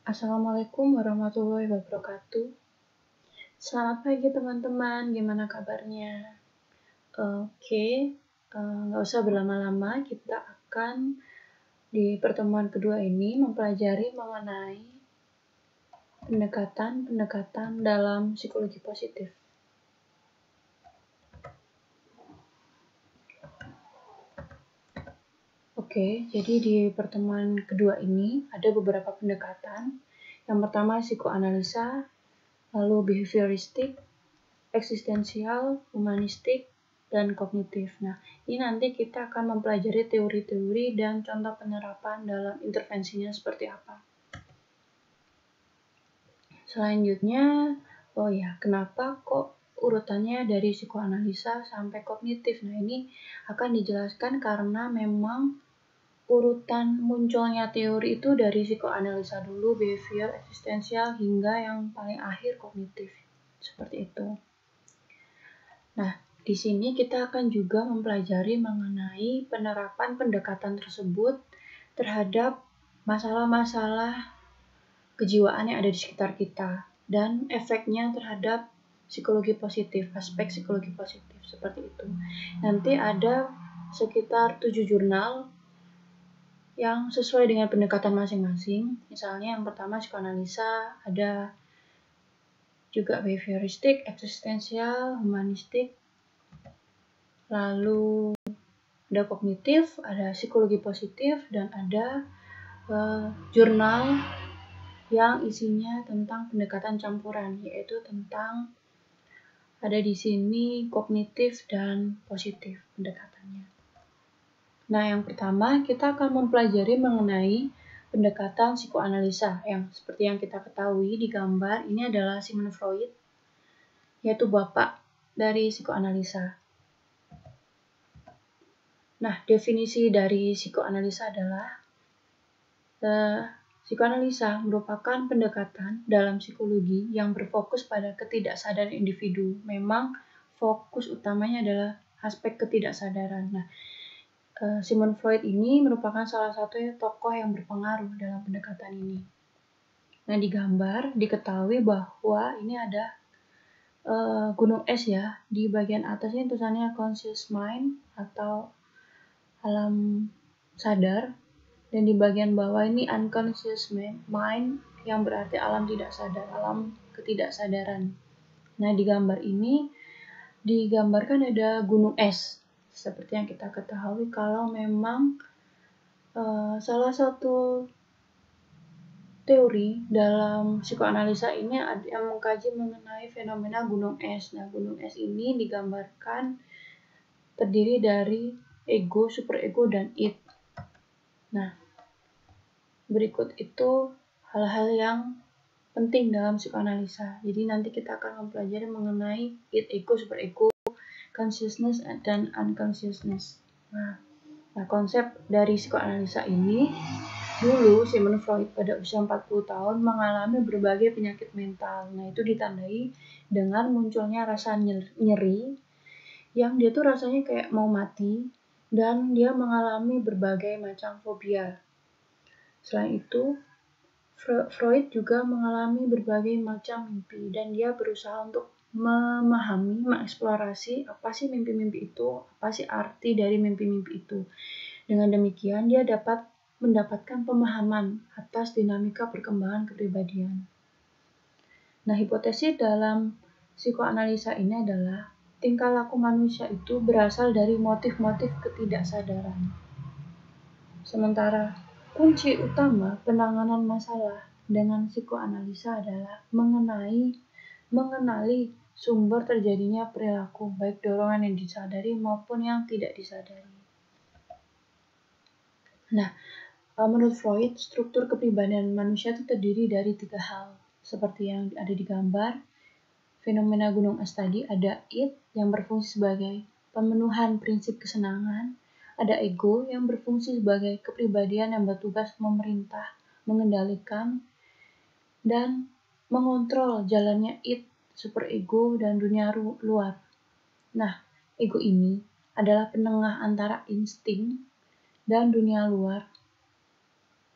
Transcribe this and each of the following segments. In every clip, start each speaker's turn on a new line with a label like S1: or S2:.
S1: Assalamualaikum warahmatullahi wabarakatuh. Selamat pagi teman-teman, gimana kabarnya? Oke, nggak usah berlama-lama, kita akan di pertemuan kedua ini mempelajari mengenai pendekatan-pendekatan dalam psikologi positif. Oke, jadi di pertemuan kedua ini ada beberapa pendekatan. Yang pertama psikoanalisa, lalu behavioristik, eksistensial, humanistik, dan kognitif. Nah, ini nanti kita akan mempelajari teori-teori dan contoh penerapan dalam intervensinya seperti apa. Selanjutnya, kenapa kok urutannya dari psikoanalisa sampai kognitif? Nah, ini akan dijelaskan karena memang urutan munculnya teori itu dari psikoanalisa dulu, behavior, eksistensial, hingga yang paling akhir kognitif. Seperti itu. Nah, di sini kita akan juga mempelajari mengenai penerapan pendekatan tersebut terhadap masalah-masalah kejiwaan yang ada di sekitar kita dan efeknya terhadap psikologi positif, aspek psikologi positif seperti itu. Nanti ada sekitar 7 jurnal yang sesuai dengan pendekatan masing-masing. Misalnya yang pertama psikoanalisa, ada juga behavioristik, eksistensial, humanistik, lalu ada kognitif, ada psikologi positif, dan ada jurnal yang isinya tentang pendekatan campuran, yaitu tentang ada di sini kognitif dan positif pendekatannya. Nah, yang pertama kita akan mempelajari mengenai pendekatan psikoanalisa yang seperti yang kita ketahui di gambar ini adalah Sigmund Freud, yaitu bapak dari psikoanalisa. Nah, definisi dari psikoanalisa adalah psikoanalisa merupakan pendekatan dalam psikologi yang berfokus pada ketidaksadaran individu. Memang fokus utamanya adalah aspek ketidaksadaran. Nah, Sigmund Freud ini merupakan salah satu tokoh yang berpengaruh dalam pendekatan ini. Nah, di gambar diketahui bahwa ini ada gunung es ya. Di bagian atasnya tulisannya conscious mind atau alam sadar, dan di bagian bawah ini unconscious mind yang berarti alam tidak sadar, alam ketidaksadaran. Nah, di gambar ini digambarkan ada gunung es. Seperti yang kita ketahui kalau memang salah satu teori dalam psikoanalisa ini yang mengkaji mengenai fenomena gunung es. Nah, gunung es ini digambarkan terdiri dari ego, superego, dan id. Nah, berikut itu hal-hal yang penting dalam psikoanalisa. Jadi nanti kita akan mempelajari mengenai id, ego, superego, consciousness, dan unconsciousness. Nah, konsep dari psikoanalisa ini, dulu Sigmund Freud pada usia 40 tahun mengalami berbagai penyakit mental. Nah, itu ditandai dengan munculnya rasa nyeri yang dia tuh rasanya kayak mau mati, dan dia mengalami berbagai macam fobia. Selain itu, Freud juga mengalami berbagai macam mimpi, dan dia berusaha untuk memahami, mengeksplorasi apa sih mimpi-mimpi itu, apa sih arti dari mimpi-mimpi itu. Dengan demikian, dia dapat mendapatkan pemahaman atas dinamika perkembangan kepribadian. Nah, hipotesis dalam psikoanalisa ini adalah tingkah laku manusia itu berasal dari motif-motif ketidaksadaran. Sementara kunci utama penanganan masalah dengan psikoanalisa adalah mengenali sumber terjadinya perilaku, baik dorongan yang disadari maupun yang tidak disadari. Nah, menurut Freud, struktur kepribadian manusia itu terdiri dari 3 hal. Seperti yang ada di gambar, fenomena gunung es tadi, ada id yang berfungsi sebagai pemenuhan prinsip kesenangan, ada ego yang berfungsi sebagai kepribadian yang bertugas memerintah, mengendalikan, dan mengontrol jalannya id, superego, dan dunia luar. Nah, ego ini adalah penengah antara insting dan dunia luar.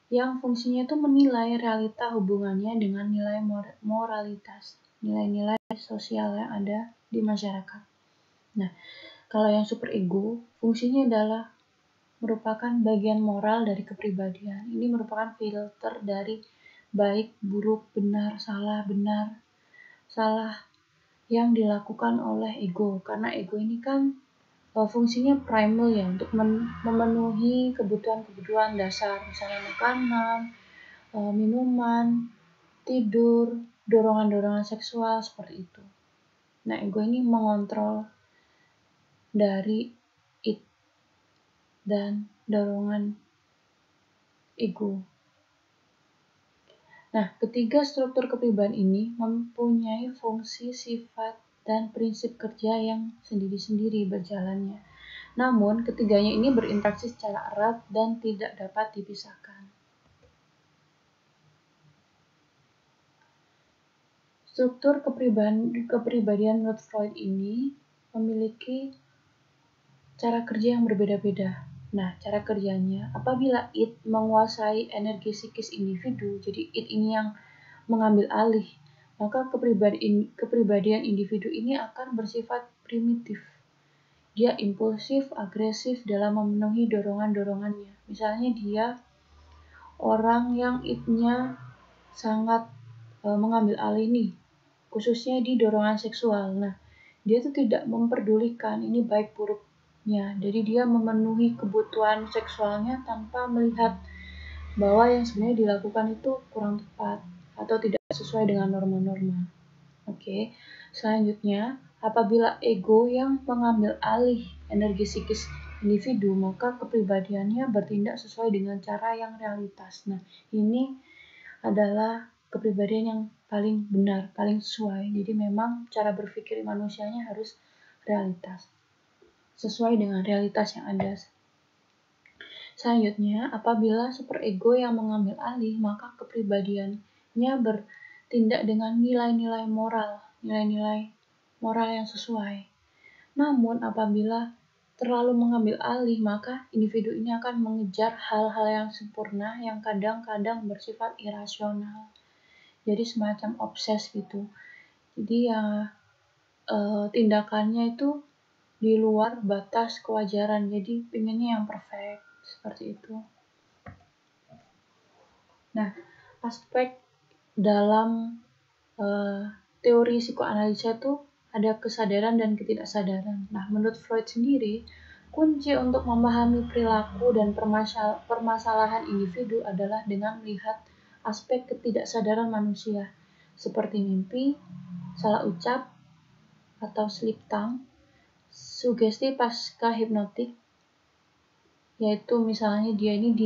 S1: yang fungsinya itu menilai realita hubungannya dengan nilai moralitas, nilai-nilai sosial yang ada di masyarakat. Nah, kalau yang superego, fungsinya adalah merupakan bagian moral dari kepribadian. Ini merupakan filter dari baik, buruk, benar, salah yang dilakukan oleh ego. Karena ego ini kan fungsinya primal ya, untuk memenuhi kebutuhan-kebutuhan dasar, misalnya makanan, minuman, tidur, dorongan-dorongan seksual seperti itu. Nah, ego ini mengontrol dari it dan dorongan ego. Nah, ketiga struktur kepribadian ini mempunyai fungsi, sifat, dan prinsip kerja yang sendiri-sendiri berjalannya. Namun, ketiganya ini berinteraksi secara erat dan tidak dapat dipisahkan. Struktur kepribadian menurut Freud ini memiliki cara kerja yang berbeda-beda. Nah, cara kerjanya, apabila id menguasai energi psikis individu, jadi id ini yang mengambil alih, maka kepribadian individu ini akan bersifat primitif. Dia impulsif, agresif dalam memenuhi dorongan-dorongannya. Misalnya dia orang yang id-nya sangat mengambil alih nih, khususnya di dorongan seksual. Nah, dia tuh tidak memperdulikan ini baik buruknya. Jadi dia memenuhi kebutuhan seksualnya tanpa melihat bahwa yang sebenarnya dilakukan itu kurang tepat atau tidak sesuai dengan norma-norma. Oke. Selanjutnya, apabila ego yang mengambil alih energi psikis individu, maka kepribadiannya bertindak sesuai dengan cara yang realitas. Nah, ini adalah kepribadian yang paling benar, paling sesuai. Jadi memang cara berpikir manusianya harus realitas, sesuai dengan realitas yang ada. Selanjutnya, apabila superego yang mengambil alih, maka kepribadiannya bertindak dengan nilai-nilai moral yang sesuai. Namun, apabila terlalu mengambil alih, maka individu ini akan mengejar hal-hal yang sempurna yang kadang-kadang bersifat irasional. Jadi semacam obses gitu. Jadi ya tindakannya itu di luar batas kewajaran. Jadi pengennya yang perfect seperti itu. Nah, aspek dalam teori psikoanalisa itu ada kesadaran dan ketidaksadaran. Nah, menurut Freud sendiri, kunci untuk memahami perilaku dan permasalahan individu adalah dengan melihat aspek ketidaksadaran manusia, seperti mimpi, salah ucap, atau slip tongue, sugesti pasca hipnotik, yaitu misalnya dia ini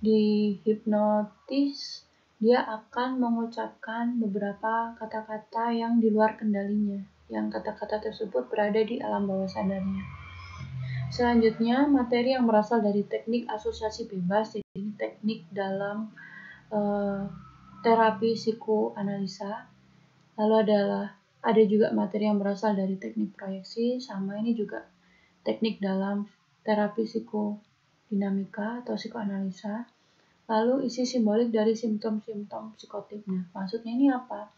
S1: dihipnotis, dia akan mengucapkan beberapa kata-kata yang di luar kendalinya, yang kata-kata tersebut berada di alam bawah sadarnya. Selanjutnya, materi yang berasal dari teknik asosiasi bebas, jadi teknik dalam terapi psikoanalisa. Lalu ada juga materi yang berasal dari teknik proyeksi, sama ini juga teknik dalam terapi psikodinamika atau psikoanalisa. Lalu isi simbolik dari simptom-simptom psikotik. Nah, maksudnya ini apa?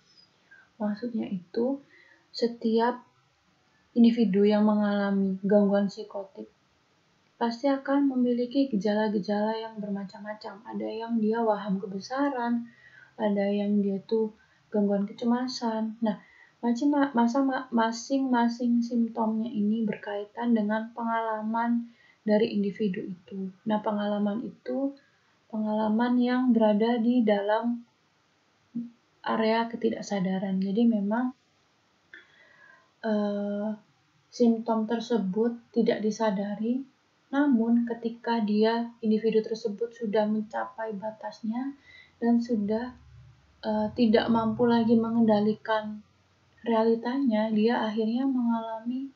S1: Maksudnya itu setiap individu yang mengalami gangguan psikotik pasti akan memiliki gejala-gejala yang bermacam-macam. Ada yang dia waham kebesaran, ada yang dia tuh gangguan kecemasan. Nah, masing-masing simptomnya ini berkaitan dengan pengalaman dari individu itu. Nah, pengalaman itu pengalaman yang berada di dalam area ketidaksadaran. Jadi memang simptom tersebut tidak disadari, namun ketika individu tersebut sudah mencapai batasnya dan sudah tidak mampu lagi mengendalikan realitanya, dia akhirnya mengalami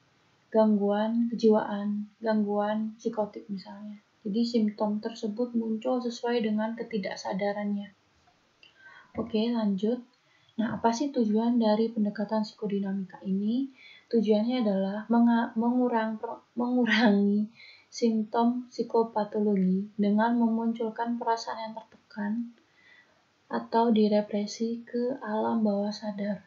S1: gangguan kejiwaan, gangguan psikotik misalnya. Jadi simptom tersebut muncul sesuai dengan ketidaksadarannya. Oke, lanjut. Nah, apa sih tujuan dari pendekatan psikodinamika ini? Tujuannya adalah mengurangi simptom psikopatologi dengan memunculkan perasaan yang tertekan atau direpresi ke alam bawah sadar.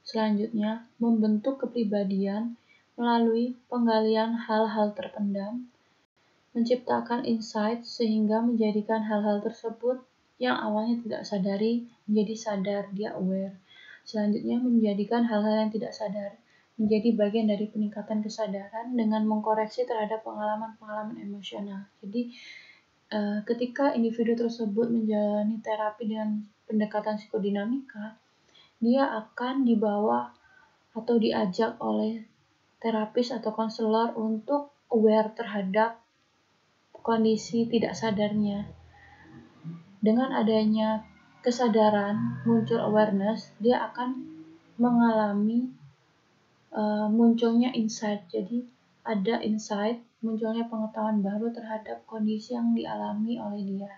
S1: Selanjutnya, membentuk kepribadian melalui penggalian hal-hal terpendam, menciptakan insight sehingga menjadikan hal-hal tersebut yang awalnya tidak sadari menjadi sadar, dia aware. Selanjutnya, menjadikan hal-hal yang tidak sadar menjadi bagian dari peningkatan kesadaran dengan mengkoreksi terhadap pengalaman-pengalaman emosional. Jadi, ketika individu tersebut menjalani terapi dengan pendekatan psikodinamika, dia akan dibawa atau diajak oleh terapis atau konselor untuk aware terhadap kondisi tidak sadarnya. Dengan adanya kesadaran, muncul awareness, dia akan mengalami munculnya insight. Jadi ada insight, munculnya pengetahuan baru terhadap kondisi yang dialami oleh dia.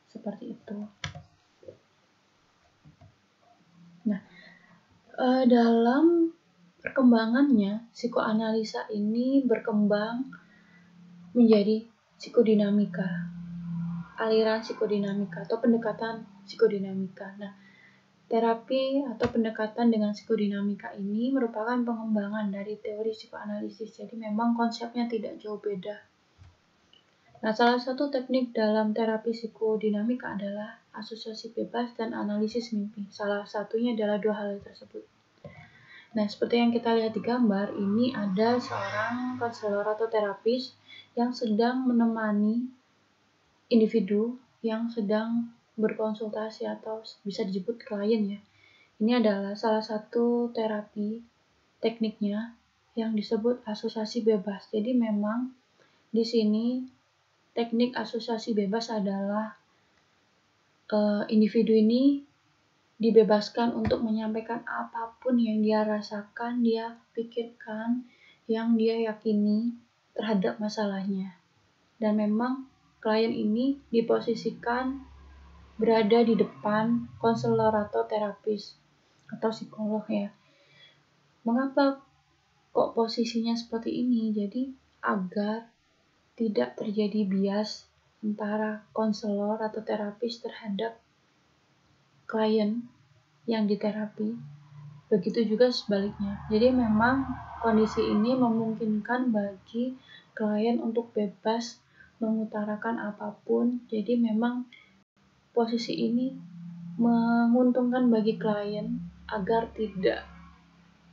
S1: Seperti itu. Nah, dalam perkembangannya, psikoanalisa ini berkembang menjadi psikodinamika, aliran psikodinamika atau pendekatan psikodinamika. Nah, terapi atau pendekatan dengan psikodinamika ini merupakan pengembangan dari teori psikoanalisis, jadi memang konsepnya tidak jauh beda. Nah, salah satu teknik dalam terapi psikodinamika adalah asosiasi bebas dan analisis mimpi. Salah satunya adalah dua hal tersebut. Nah, seperti yang kita lihat di gambar, ini ada seorang konselor atau terapis yang sedang menemani individu yang sedang berkonsultasi atau bisa disebut klien ya. Ini adalah salah satu terapi tekniknya yang disebut asosiasi bebas. Jadi memang di sini teknik asosiasi bebas adalah individu ini dibebaskan untuk menyampaikan apapun yang dia rasakan, dia pikirkan, yang dia yakini terhadap masalahnya. Dan memang klien ini diposisikan berada di depan konselor atau terapis atau psikolog ya. Mengapa kok posisinya seperti ini? Jadi agar tidak terjadi bias antara konselor atau terapis terhadap klien yang diterapi, begitu juga sebaliknya. Jadi memang kondisi ini memungkinkan bagi klien untuk bebas mengutarakan apapun. Jadi memang posisi ini menguntungkan bagi klien agar tidak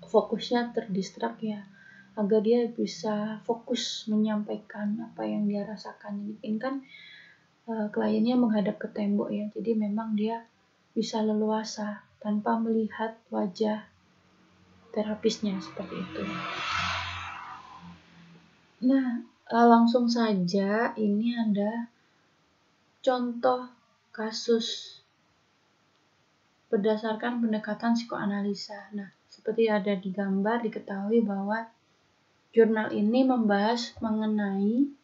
S1: fokusnya terdistrak ya, agar dia bisa fokus menyampaikan apa yang dia rasakan. Ini kan kliennya menghadap ke tembok ya, jadi memang dia bisa leluasa tanpa melihat wajah terapisnya seperti itu. Nah, langsung saja ini ada contoh kasus berdasarkan pendekatan psikoanalisa. Nah, seperti ada di gambar, diketahui bahwa jurnal ini membahas mengenai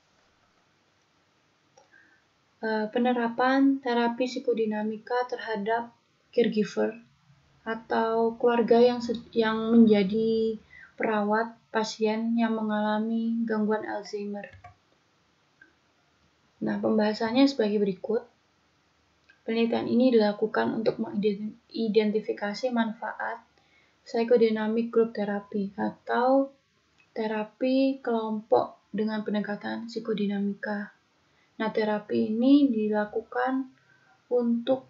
S1: penerapan terapi psikodinamika terhadap caregiver atau keluarga yang menjadi perawat pasien yang mengalami gangguan Alzheimer. Nah, pembahasannya sebagai berikut. Penelitian ini dilakukan untuk mengidentifikasi manfaat psychodynamic group therapy atau terapi kelompok dengan pendekatan psikodinamika. Nah, terapi ini dilakukan untuk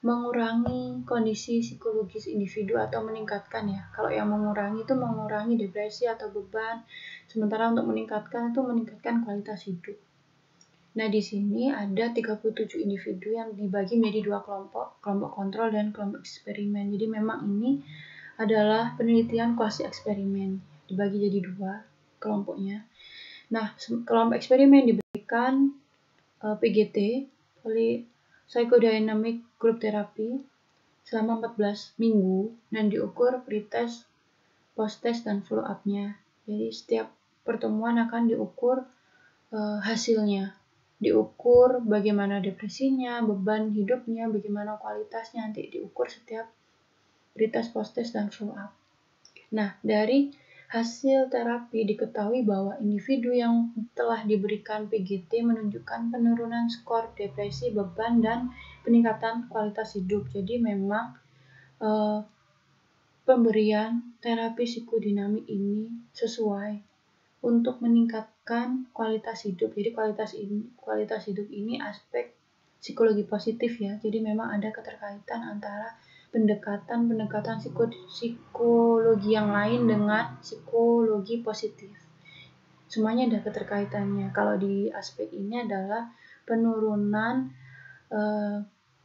S1: mengurangi kondisi psikologis individu atau meningkatkan ya. Kalau yang mengurangi itu mengurangi depresi atau beban, sementara untuk meningkatkan itu meningkatkan kualitas hidup. Nah, di sini ada 37 individu yang dibagi menjadi dua kelompok kontrol dan kelompok eksperimen. Jadi memang ini adalah penelitian kuasi eksperimen, dibagi jadi dua kelompoknya. Nah, kelompok eksperimen diberikan PGT, Psychodynamic Group Therapy, selama 14 minggu dan diukur pretest, post-test, dan follow-up-nya. Jadi setiap pertemuan akan diukur hasilnya. Diukur bagaimana depresinya, beban hidupnya, bagaimana kualitasnya, nanti diukur setiap pretest, post-test, dan follow-up. Nah, dari Hasil terapi diketahui bahwa individu yang telah diberikan PGT menunjukkan penurunan skor depresi, beban, dan peningkatan kualitas hidup. Jadi memang pemberian terapi psikodinamik ini sesuai untuk meningkatkan kualitas hidup. Jadi kualitas hidup ini aspek psikologi positif ya. Jadi memang ada keterkaitan antara pendekatan psikologi yang lain dengan psikologi positif. Semuanya ada keterkaitannya. Kalau di aspek ini adalah penurunan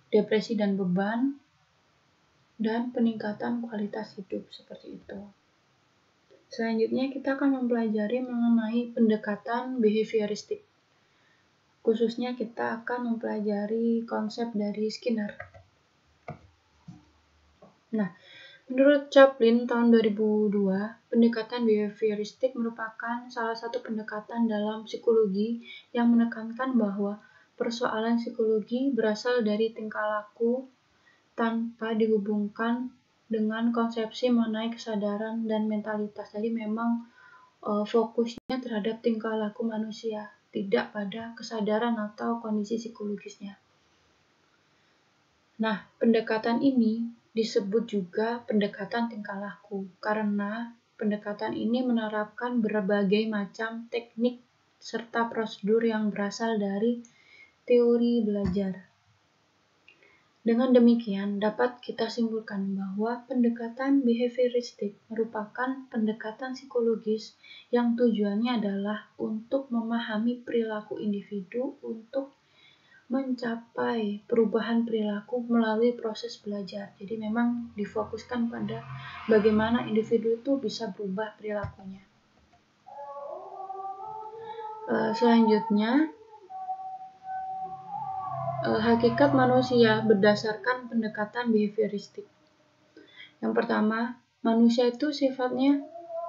S1: depresi dan beban dan peningkatan kualitas hidup seperti itu. Selanjutnya kita akan mempelajari mengenai pendekatan behavioristik. Khususnya kita akan mempelajari konsep dari Skinner. Nah, menurut Chaplin tahun 2002, pendekatan behavioristik merupakan salah satu pendekatan dalam psikologi yang menekankan bahwa persoalan psikologi berasal dari tingkah laku tanpa dihubungkan dengan konsepsi mengenai kesadaran dan mentalitas. Jadi memang fokusnya terhadap tingkah laku manusia, tidak pada kesadaran atau kondisi psikologisnya. Nah, pendekatan ini disebut juga pendekatan tingkah laku karena pendekatan ini menerapkan berbagai macam teknik serta prosedur yang berasal dari teori belajar. Dengan demikian, dapat kita simpulkan bahwa pendekatan behavioristik merupakan pendekatan psikologis yang tujuannya adalah untuk memahami perilaku individu untuk mencapai perubahan perilaku melalui proses belajar. Jadi memang difokuskan pada bagaimana individu itu bisa berubah perilakunya. Selanjutnya, hakikat manusia berdasarkan pendekatan behavioristik. Yang pertama, manusia itu sifatnya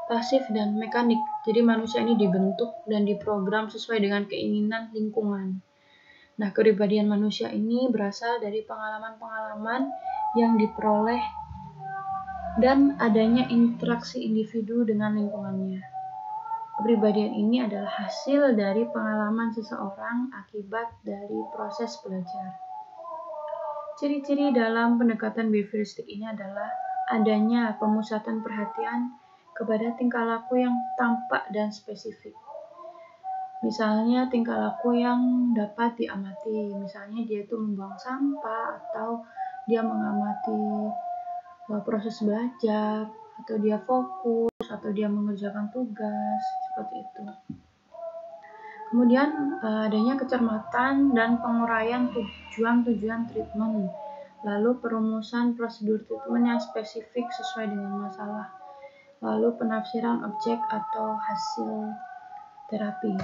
S1: pasif dan mekanik. Jadi manusia ini dibentuk dan diprogram sesuai dengan keinginan lingkungan. Nah, kepribadian manusia ini berasal dari pengalaman-pengalaman yang diperoleh dan adanya interaksi individu dengan lingkungannya. Kepribadian ini adalah hasil dari pengalaman seseorang akibat dari proses belajar. Ciri-ciri dalam pendekatan behavioristik ini adalah adanya pemusatan perhatian kepada tingkah laku yang tampak dan spesifik. Misalnya tingkah laku yang dapat diamati, misalnya dia itu membuang sampah atau dia mengamati proses belajar, atau dia fokus, atau dia mengerjakan tugas, seperti itu. Kemudian adanya kecermatan dan penguraian tujuan-tujuan treatment, lalu perumusan prosedur treatment yang spesifik sesuai dengan masalah, lalu penafsiran objek atau hasil terapi.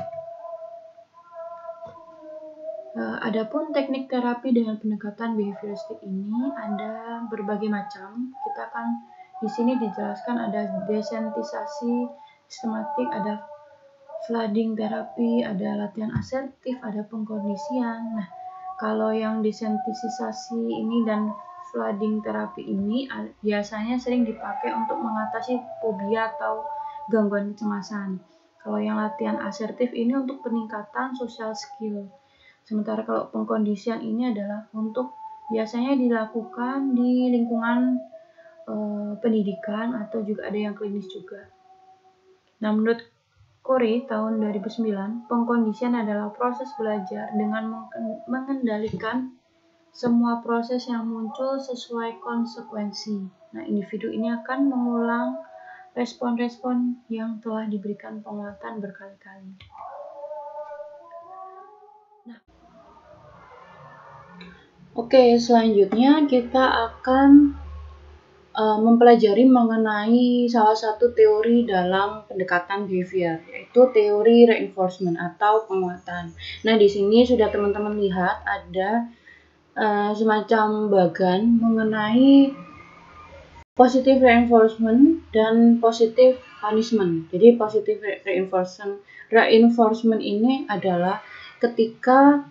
S1: Adapun teknik terapi dengan pendekatan behavioristik ini ada berbagai macam. Kita akan di sini dijelaskan ada desensitisasi sistematik, ada flooding terapi, ada latihan asertif, ada pengkondisian. Nah, kalau yang desensitisasi ini dan flooding terapi ini biasanya sering dipakai untuk mengatasi fobia atau gangguan kecemasan. Kalau yang latihan asertif ini untuk peningkatan social skill. Sementara kalau pengkondisian ini adalah untuk biasanya dilakukan di lingkungan pendidikan atau juga ada yang klinis juga. Nah, menurut Corey tahun 2009, pengkondisian adalah proses belajar dengan mengendalikan semua proses yang muncul sesuai konsekuensi. Nah, individu ini akan mengulang respon-respon yang telah diberikan penguatan berkali-kali. Oke, selanjutnya kita akan mempelajari mengenai salah satu teori dalam pendekatan behavior, yaitu teori reinforcement atau penguatan. Nah, di sini sudah teman-teman lihat ada semacam bagan mengenai positive reinforcement dan positive punishment. Jadi positive reinforcement ini adalah ketika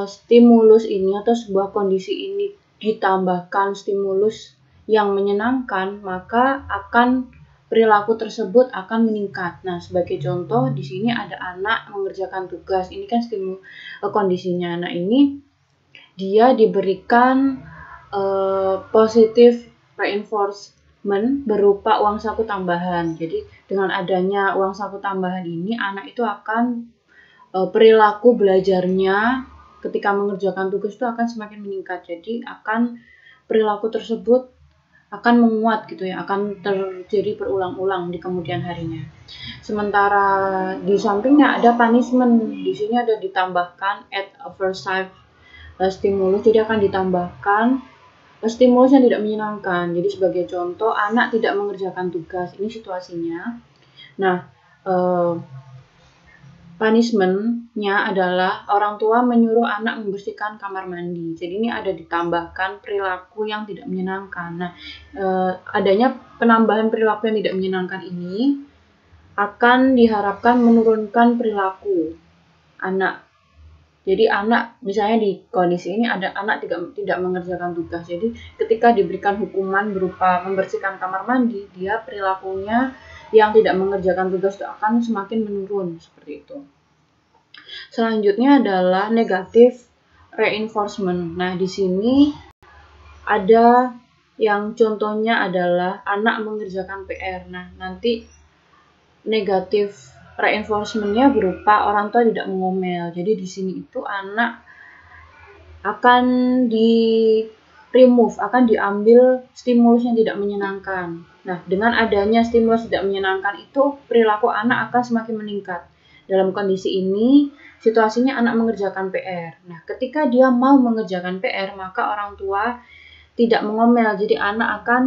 S1: stimulus ini atau sebuah kondisi ini ditambahkan stimulus yang menyenangkan, maka akan perilaku tersebut akan meningkat. Nah, sebagai contoh di sini ada anak mengerjakan tugas. Ini kan kondisinya anak ini dia diberikan positive reinforcement berupa uang saku tambahan. Jadi dengan adanya uang saku tambahan ini, anak itu akan perilaku belajarnya ketika mengerjakan tugas itu akan semakin meningkat. Jadi perilaku tersebut akan menguat gitu ya, akan terjadi berulang-ulang di kemudian harinya. Sementara di sampingnya ada punishment. Di sini ada ditambahkan add aversive stimulus, jadi akan ditambahkan stimulus yang tidak menyenangkan. Jadi sebagai contoh, anak tidak mengerjakan tugas. Ini situasinya. Nah, punishment-nya adalah orang tua menyuruh anak membersihkan kamar mandi. Jadi ini ada ditambahkan perilaku yang tidak menyenangkan. Nah, adanya penambahan perilaku yang tidak menyenangkan ini akan diharapkan menurunkan perilaku anak. Jadi anak, misalnya di kondisi ini ada anak tidak mengerjakan tugas. Jadi ketika diberikan hukuman berupa membersihkan kamar mandi, dia perilakunya yang tidak mengerjakan tugas itu akan semakin menurun, seperti itu. Selanjutnya adalah negative reinforcement. Nah, di sini ada yang contohnya adalah anak mengerjakan PR. Nah, nanti negative reinforcement-nya berupa orang tua tidak mengomel. Jadi di sini itu anak akan akan diambil stimulus yang tidak menyenangkan. Nah, dengan adanya stimulus tidak menyenangkan itu, perilaku anak akan semakin meningkat. Dalam kondisi ini, situasinya anak mengerjakan PR. Nah, ketika dia mau mengerjakan PR, maka orang tua tidak mengomel. Jadi anak akan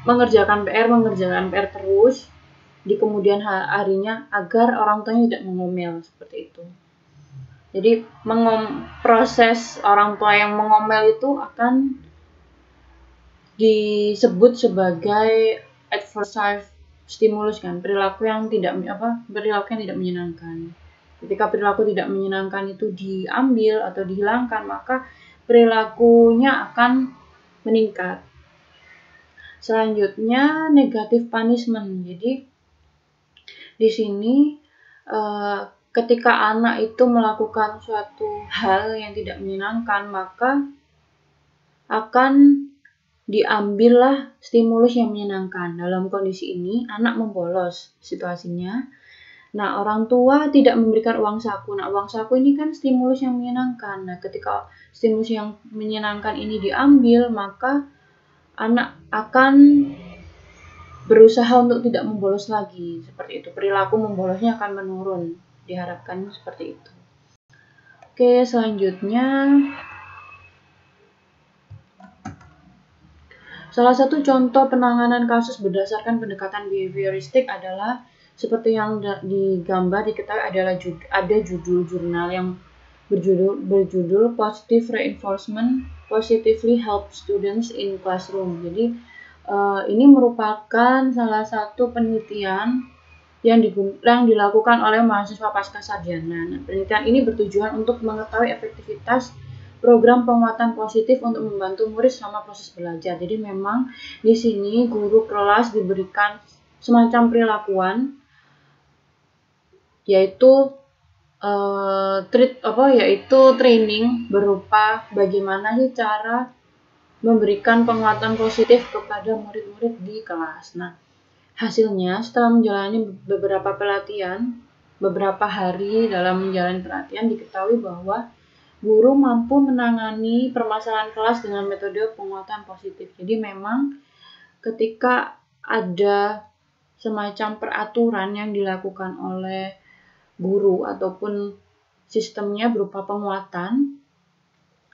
S1: mengerjakan PR terus di kemudian harinya agar orang tuanya tidak mengomel, seperti itu. Jadi proses orang tua yang mengomel itu akan disebut sebagai adversive stimulus kan, perilaku yang tidak menyenangkan. Ketika perilaku tidak menyenangkan itu diambil atau dihilangkan, maka perilakunya akan meningkat. Selanjutnya negative punishment. Jadi di sini ketika anak itu melakukan suatu hal yang tidak menyenangkan, maka akan diambillah stimulus yang menyenangkan. Dalam kondisi ini anak membolos situasinya. Nah, orang tua tidak memberikan uang saku. Nah, uang saku ini kan stimulus yang menyenangkan. Nah, ketika stimulus yang menyenangkan ini diambil, maka anak akan berusaha untuk tidak membolos lagi. Seperti itu. Perilaku membolosnya akan menurun. Diharapkan seperti itu. Oke, selanjutnya salah satu contoh penanganan kasus berdasarkan pendekatan behavioristik adalah seperti yang digambar diketahui ada judul jurnal yang berjudul Positive Reinforcement Positively Help Students in Classroom. Jadi ini merupakan salah satu penelitian yang dilakukan oleh mahasiswa pasca sarjana. Nah, penelitian ini bertujuan untuk mengetahui efektivitas program penguatan positif untuk membantu murid selama proses belajar. Jadi memang di sini guru kelas diberikan semacam perilakuan, yaitu training berupa bagaimana sih cara memberikan penguatan positif kepada murid-murid di kelas. Nah, hasilnya setelah menjalani beberapa hari dalam menjalani pelatihan diketahui bahwa guru mampu menangani permasalahan kelas dengan metode penguatan positif. Jadi memang ketika ada semacam peraturan yang dilakukan oleh guru ataupun sistemnya berupa penguatan,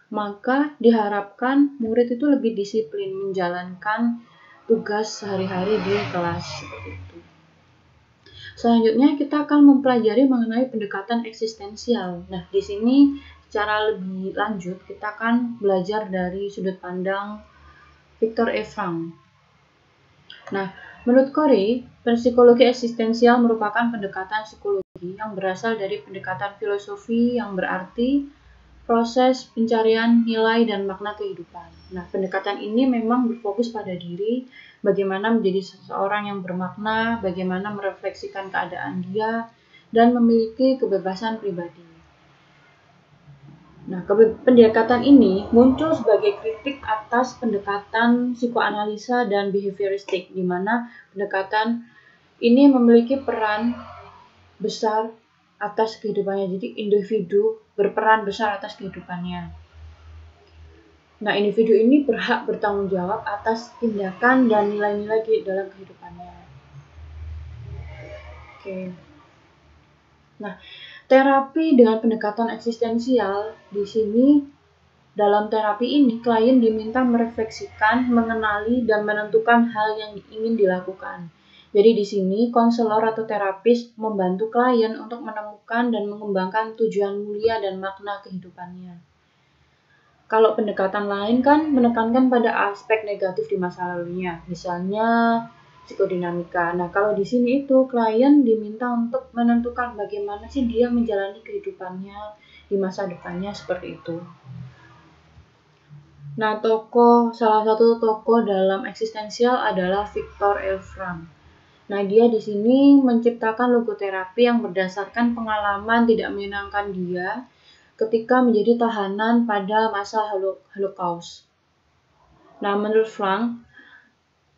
S1: maka diharapkan murid itu lebih disiplin menjalankan tugas sehari-hari di kelas, seperti itu. Selanjutnya kita akan mempelajari mengenai pendekatan eksistensial. Nah, di sini secara lebih lanjut kita akan belajar dari sudut pandang Viktor E. Frankl. Nah, menurut Corey, psikologi eksistensial merupakan pendekatan psikologi yang berasal dari pendekatan filosofi yang berarti proses pencarian nilai dan makna kehidupan. Nah, pendekatan ini memang berfokus pada diri, bagaimana menjadi seseorang yang bermakna, bagaimana merefleksikan keadaan dia, dan memiliki kebebasan pribadi. Nah, pendekatan ini muncul sebagai kritik atas pendekatan psikoanalisa dan behavioristik, di mana pendekatan ini memiliki peran besar atas kehidupannya. Jadi individu berperan besar atas kehidupannya. Nah, individu ini berhak bertanggung jawab atas tindakan dan nilai-nilai dalam kehidupannya. Oke. Nah, terapi dengan pendekatan eksistensial di sini, dalam terapi ini klien diminta merefleksikan, mengenali, dan menentukan hal yang ingin dilakukan. Jadi di sini konselor atau terapis membantu klien untuk menemukan dan mengembangkan tujuan mulia dan makna kehidupannya. Kalau pendekatan lain kan menekankan pada aspek negatif di masa lalunya, misalnya psikodinamika. Nah, kalau di sini itu klien diminta untuk menentukan bagaimana sih dia menjalani kehidupannya di masa depannya, seperti itu. Nah, salah satu tokoh dalam eksistensial adalah Viktor Frankl. Nah, dia di sini menciptakan logoterapi yang berdasarkan pengalaman tidak menyenangkan dia ketika menjadi tahanan pada masa Holocaust. Nah, menurut Frankl,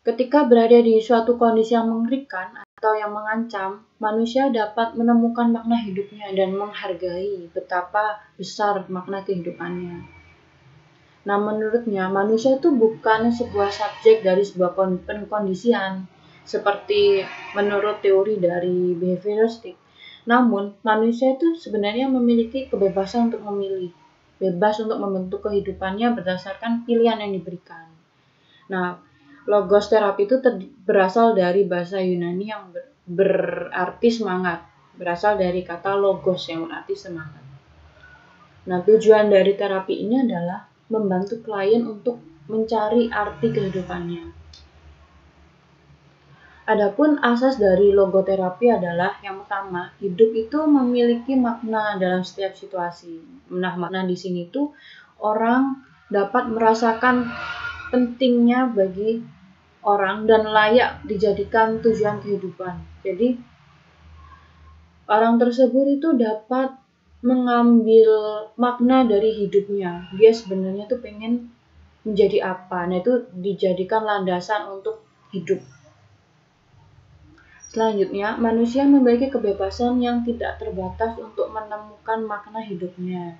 S1: ketika berada di suatu kondisi yang mengerikan atau yang mengancam, manusia dapat menemukan makna hidupnya dan menghargai betapa besar makna kehidupannya. Nah, menurutnya manusia itu bukan sebuah subjek dari sebuah pengkondisian, seperti menurut teori dari behavioristik. Namun, manusia itu sebenarnya memiliki kebebasan untuk memilih, bebas untuk membentuk kehidupannya berdasarkan pilihan yang diberikan. Nah, logos terapi itu berasal dari bahasa Yunani yang berarti semangat, berasal dari kata logos yang berarti semangat. Nah, tujuan dari terapi ini adalah membantu klien untuk mencari arti kehidupannya. Adapun asas dari logoterapi adalah yang pertama, hidup itu memiliki makna dalam setiap situasi. Nah, makna di sini tuh orang dapat merasakan pentingnya bagi orang dan layak dijadikan tujuan kehidupan. Jadi, orang tersebut itu dapat mengambil makna dari hidupnya. Dia sebenarnya tuh pengen menjadi apa. Nah, itu dijadikan landasan untuk hidup. Selanjutnya, manusia memiliki kebebasan yang tidak terbatas untuk menemukan makna hidupnya.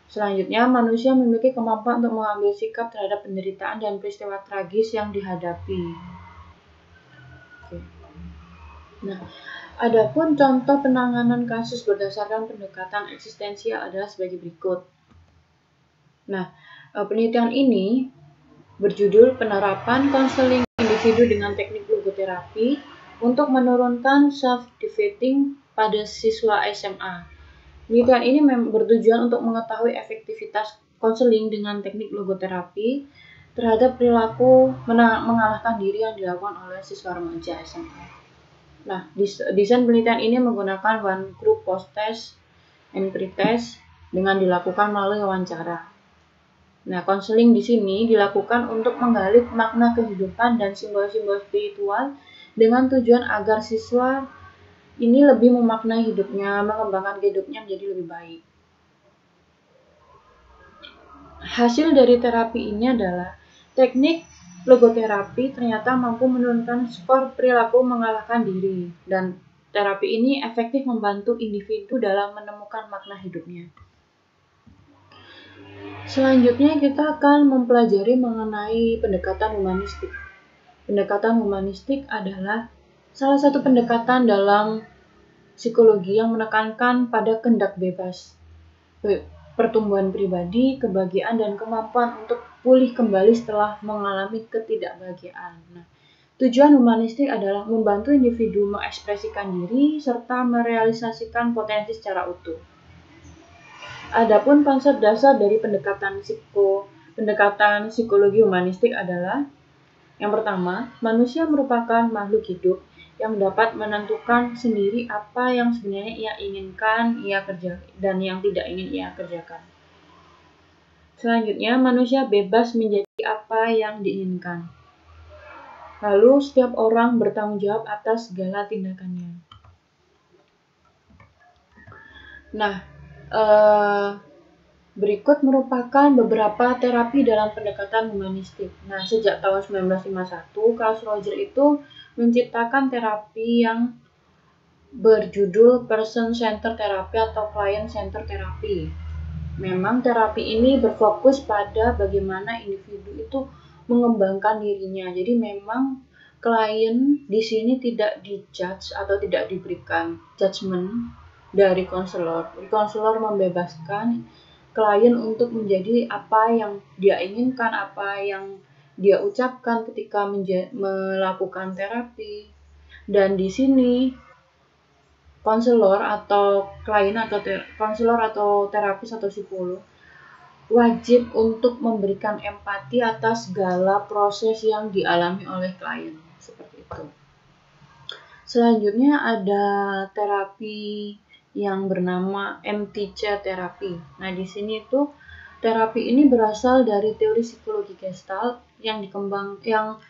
S1: Selanjutnya, manusia memiliki kemampuan untuk mengambil sikap terhadap penderitaan dan peristiwa tragis yang dihadapi. Nah, adapun contoh penanganan kasus berdasarkan pendekatan eksistensial adalah sebagai berikut. Nah, penelitian ini berjudul Penerapan Konseling Individu dengan Teknik Logoterapi untuk menurunkan self-defeating pada siswa SMA. Penelitian ini bertujuan untuk mengetahui efektivitas konseling dengan teknik logoterapi terhadap perilaku mengalahkan diri yang dilakukan oleh siswa remaja SMA. Nah, desain penelitian ini menggunakan one group post-test and pre-test dengan dilakukan melalui wawancara. Nah, konseling di sini dilakukan untuk menggali makna kehidupan dan simbol-simbol spiritual dengan tujuan agar siswa ini lebih memaknai hidupnya, mengembangkan hidupnya menjadi lebih baik. Hasil dari terapi ini adalah teknik logoterapi ternyata mampu menurunkan skor perilaku mengalahkan diri, dan terapi ini efektif membantu individu dalam menemukan makna hidupnya. Selanjutnya kita akan mempelajari mengenai pendekatan humanistik. Pendekatan humanistik adalah salah satu pendekatan dalam psikologi yang menekankan pada kehendak bebas, pertumbuhan pribadi, kebahagiaan, dan kemampuan untuk pulih kembali setelah mengalami ketidakbahagiaan. Nah, tujuan humanistik adalah membantu individu mengekspresikan diri serta merealisasikan potensi secara utuh. Adapun konsep dasar dari pendekatan psikologi humanistik adalah yang pertama, manusia merupakan makhluk hidup yang dapat menentukan sendiri apa yang sebenarnya ia inginkan, ia kerjakan, dan yang tidak ingin ia kerjakan. Selanjutnya, manusia bebas menjadi apa yang diinginkan. Lalu setiap orang bertanggung jawab atas segala tindakannya. Nah, berikut merupakan beberapa terapi dalam pendekatan humanistik. Nah, sejak tahun 1951, Carl Rogers itu menciptakan terapi yang berjudul Person-Centered Therapy atau Client-Centered Therapy. Memang terapi ini berfokus pada bagaimana individu itu mengembangkan dirinya. Jadi memang klien di sini tidak dijudge atau tidak diberikan judgement dari konselor. Konselor membebaskan klien untuk menjadi apa yang dia inginkan, apa yang dia ucapkan ketika melakukan terapi. Dan di sini konselor atau klien atau konselor atau terapis atau psikolog wajib untuk memberikan empati atas segala proses yang dialami oleh klien, seperti itu. Selanjutnya ada terapi yang bernama empty chair therapy. Nah, di sini tuh terapi ini berasal dari teori psikologi Gestalt yang dikembangkan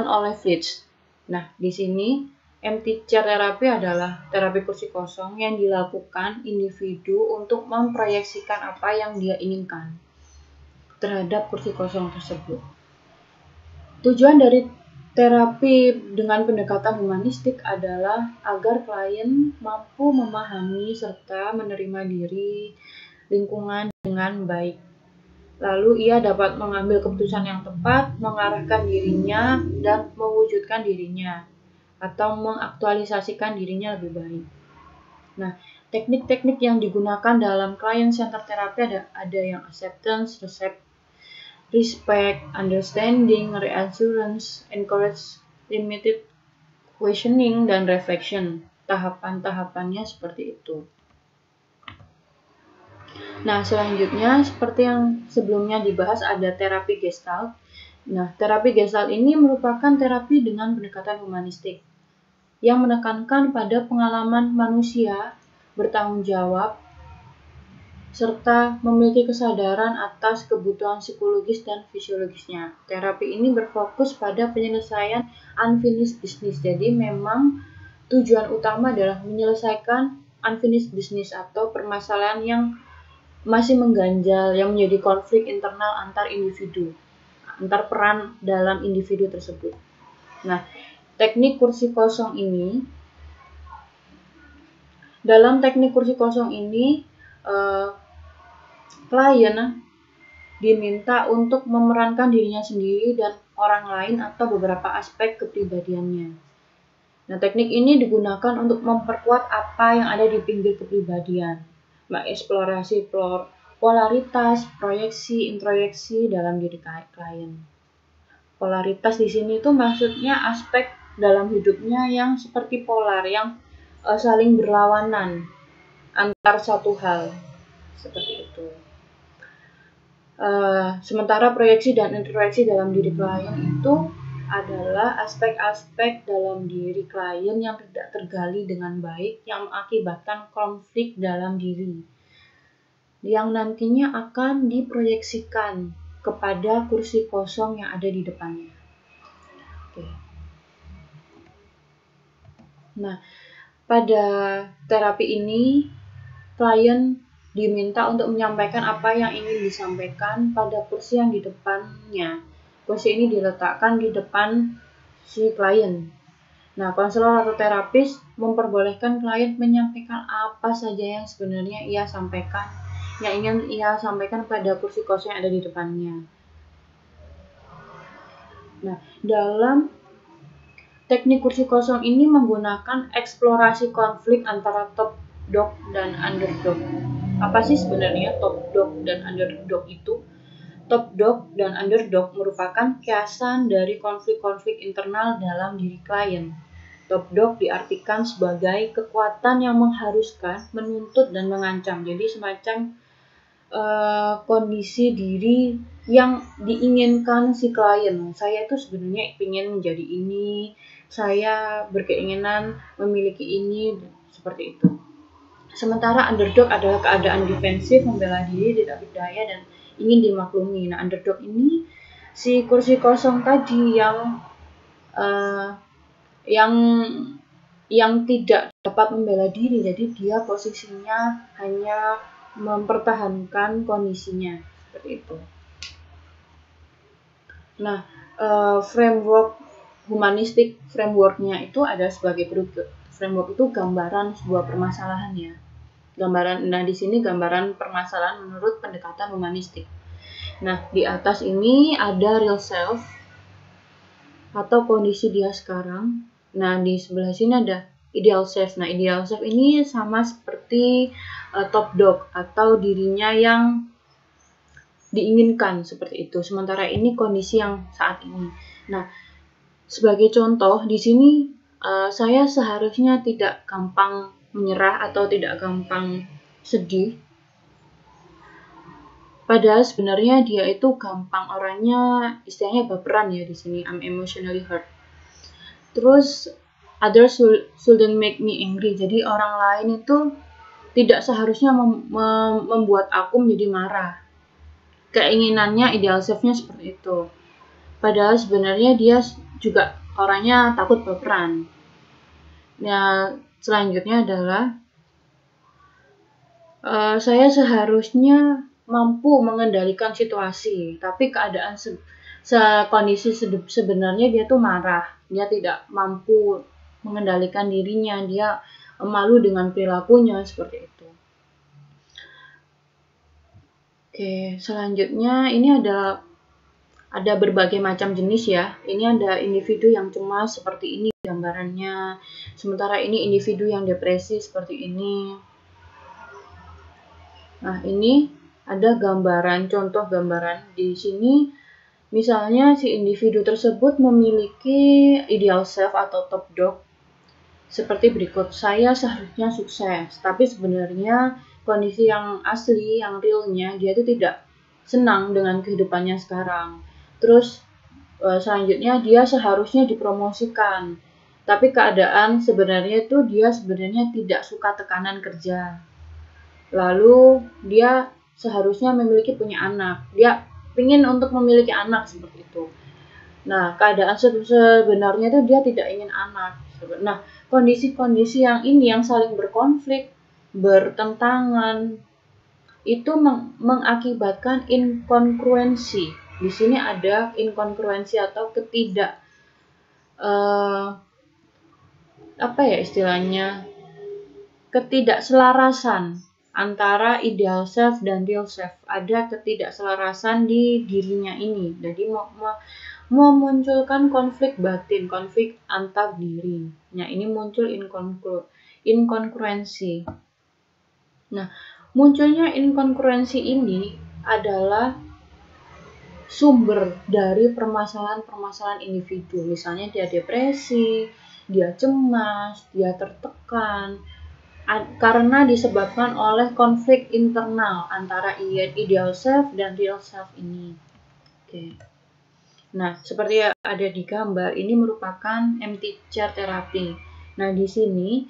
S1: oleh Fritz. Nah, di sini empty chair therapy adalah terapi kursi kosong yang dilakukan individu untuk memproyeksikan apa yang dia inginkan terhadap kursi kosong tersebut. Tujuan dari terapi dengan pendekatan humanistik adalah agar klien mampu memahami serta menerima diri, lingkungan dengan baik. Lalu ia dapat mengambil keputusan yang tepat, mengarahkan dirinya, dan mewujudkan dirinya atau mengaktualisasikan dirinya lebih baik. Nah, teknik-teknik yang digunakan dalam client-centered therapy ada yang acceptance, respect, understanding, reassurance, encourage, limited questioning, dan reflection. Tahapan-tahapannya seperti itu. Nah, selanjutnya seperti yang sebelumnya dibahas ada terapi Gestalt. Nah, terapi Gestalt ini merupakan terapi dengan pendekatan humanistik yang menekankan pada pengalaman manusia bertanggung jawab serta memiliki kesadaran atas kebutuhan psikologis dan fisiologisnya. Terapi ini berfokus pada penyelesaian unfinished business. Jadi memang tujuan utama adalah menyelesaikan unfinished business atau permasalahan yang masih mengganjal, yang menjadi konflik internal antar individu, antar peran dalam individu tersebut. Nah, teknik kursi kosong ini, dalam teknik kursi kosong ini, klien diminta untuk memerankan dirinya sendiri dan orang lain atau beberapa aspek kepribadiannya. Nah, teknik ini digunakan untuk memperkuat apa yang ada di pinggir kepribadian, mengeksplorasi polaritas, proyeksi, introyeksi dalam diri klien. Polaritas di sini itu maksudnya aspek dalam hidupnya yang seperti polar, yang saling berlawanan antar satu hal, seperti itu. Sementara proyeksi dan introyeksi dalam diri klien itu adalah aspek-aspek dalam diri klien yang tidak tergali dengan baik, yang mengakibatkan konflik dalam diri, yang nantinya akan diproyeksikan kepada kursi kosong yang ada di depannya. Oke. Nah, pada terapi ini klien diminta untuk menyampaikan apa yang ingin disampaikan pada kursi yang di depannya. Kursi ini diletakkan di depan si klien. Nah, konselor atau terapis memperbolehkan klien menyampaikan apa saja yang sebenarnya ia sampaikan, yang ingin ia sampaikan pada kursi kosong yang ada di depannya. Nah, dalam teknik kursi kosong ini menggunakan eksplorasi konflik antara top dog dan underdog. Apa sih sebenarnya top dog dan underdog itu? Top dog dan underdog merupakan kiasan dari konflik-konflik internal dalam diri klien. Top dog diartikan sebagai kekuatan yang mengharuskan, menuntut, dan mengancam. Jadi semacam kondisi diri yang diinginkan si klien. Saya itu sebenarnya ingin menjadi ini, saya berkeinginan memiliki ini, seperti itu. Sementara underdog adalah keadaan defensif, membela diri, tidak berdaya, dan ingin dimaklumi. Nah, underdog ini si kursi kosong tadi yang tidak dapat membela diri, jadi dia posisinya hanya mempertahankan kondisinya seperti itu. Nah, framework humanistik frameworknya itu ada sebagai berikut. Framework itu gambaran sebuah permasalahan ya. Nah di sini gambaran permasalahan menurut pendekatan humanistik. Nah, di atas ini ada real self atau kondisi dia sekarang. Nah, di sebelah sini ada ideal self. Nah, ideal self ini sama seperti top dog atau dirinya yang diinginkan seperti itu. Sementara ini kondisi yang saat ini. Nah, sebagai contoh di sini saya seharusnya tidak gampang menyerah atau tidak gampang sedih. Padahal sebenarnya dia itu gampang, orangnya istilahnya baperan ya di sini. I'm emotionally hurt. Terus others shouldn't make me angry. Jadi orang lain itu tidak seharusnya membuat aku menjadi marah. Keinginannya ideal self-nya seperti itu. Padahal sebenarnya dia juga orangnya takut baperan. Nah, selanjutnya adalah saya seharusnya mampu mengendalikan situasi, tapi keadaan kondisi sebenarnya dia tuh marah, dia tidak mampu mengendalikan dirinya, dia malu dengan perilakunya seperti itu. Oke, selanjutnya ini ada berbagai macam jenis ya. Ini ada individu yang cemas seperti ini gambarannya, sementara ini individu yang depresi seperti ini. Nah, ini ada gambaran, contoh gambaran di sini. Misalnya si individu tersebut memiliki ideal self atau top dog seperti berikut. Saya seharusnya sukses, tapi sebenarnya kondisi yang asli, yang realnya, dia itu tidak senang dengan kehidupannya sekarang. Terus selanjutnya dia seharusnya dipromosikan, tapi keadaan sebenarnya itu dia sebenarnya tidak suka tekanan kerja. Lalu dia seharusnya punya anak, dia ingin untuk memiliki anak seperti itu. Nah, keadaan sebenarnya itu dia tidak ingin anak. Nah, kondisi-kondisi yang ini yang saling berkonflik, bertentangan, itu mengakibatkan inkongruensi. Di sini ada inkongruensi atau ketidakselarasan antara ideal self dan real self. Ada ketidakselarasan di dirinya ini. Jadi memunculkan konflik batin, konflik antar diri. Nah, ini muncul inkongruensi. Nah, munculnya inkongruensi ini adalah sumber dari permasalahan-permasalahan individu. Misalnya dia depresi, dia cemas, dia tertekan, karena disebabkan oleh konflik internal antara ideal self dan real self ini. Oke. Nah, seperti yang ada di gambar, ini merupakan empty chair therapy. Nah, di sini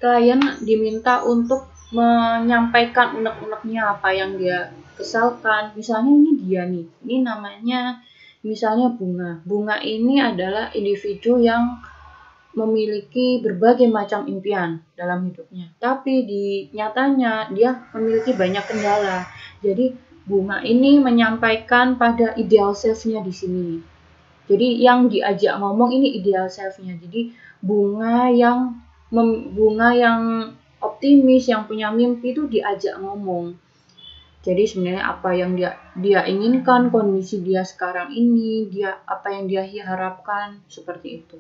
S1: klien diminta untuk menyampaikan unek-uneknya, apa yang dia kesalkan. Misalnya ini dia nih, ini namanya misalnya Bunga. Bunga ini adalah individu yang memiliki berbagai macam impian dalam hidupnya, tapi di nyatanya dia memiliki banyak kendala. Jadi Bunga ini menyampaikan pada ideal self-nya di sini. Jadi yang diajak ngomong ini ideal self-nya. Jadi bunga yang optimis, yang punya mimpi itu diajak ngomong. Jadi sebenarnya apa yang dia inginkan, kondisi dia sekarang ini, apa yang dia harapkan, seperti itu.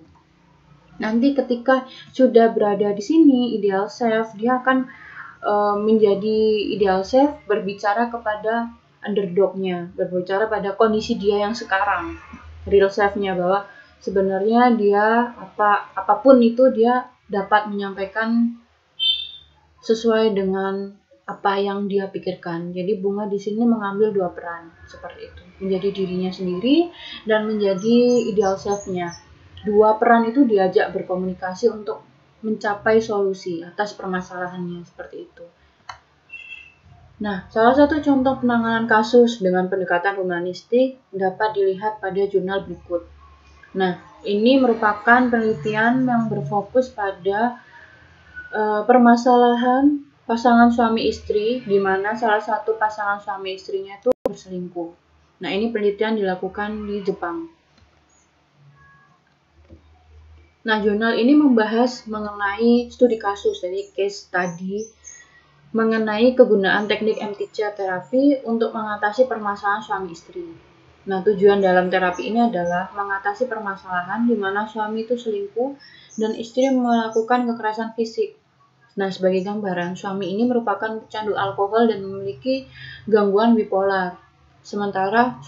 S1: Nanti ketika sudah berada di sini ideal self, dia akan menjadi ideal self berbicara kepada underdognya, berbicara pada kondisi dia yang sekarang, real self-nya, bahwa sebenarnya dia apapun itu dia dapat menyampaikan sesuai dengan apa yang dia pikirkan. Jadi Bunga di sini mengambil dua peran seperti itu, menjadi dirinya sendiri dan menjadi ideal self-nya. Dua peran itu diajak berkomunikasi untuk mencapai solusi atas permasalahannya seperti itu. Nah, salah satu contoh penanganan kasus dengan pendekatan humanistik dapat dilihat pada jurnal berikut. Nah, ini merupakan penelitian yang berfokus pada permasalahan pasangan suami istri, di mana salah satu pasangan suami istrinya itu berselingkuh. Nah, ini penelitian dilakukan di Jepang. Nah, jurnal ini membahas mengenai studi kasus, jadi case study, mengenai kegunaan teknik MTC terapi untuk mengatasi permasalahan suami istri. Nah, tujuan dalam terapi ini adalah mengatasi permasalahan di mana suami itu selingkuh dan istri melakukan kekerasan fisik. Nah, sebagai gambaran, suami ini merupakan pecandu alkohol dan memiliki gangguan bipolar. Sementara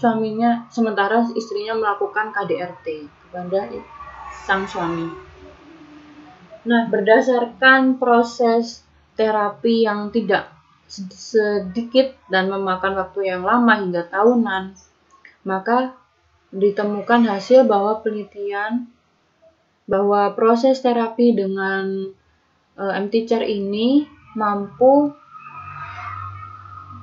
S1: istrinya melakukan KDRT kepada sang suami. Nah, berdasarkan proses terapi yang tidak sedikit dan memakan waktu yang lama hingga tahunan, maka ditemukan hasil bahwa proses terapi dengan MTCR ini mampu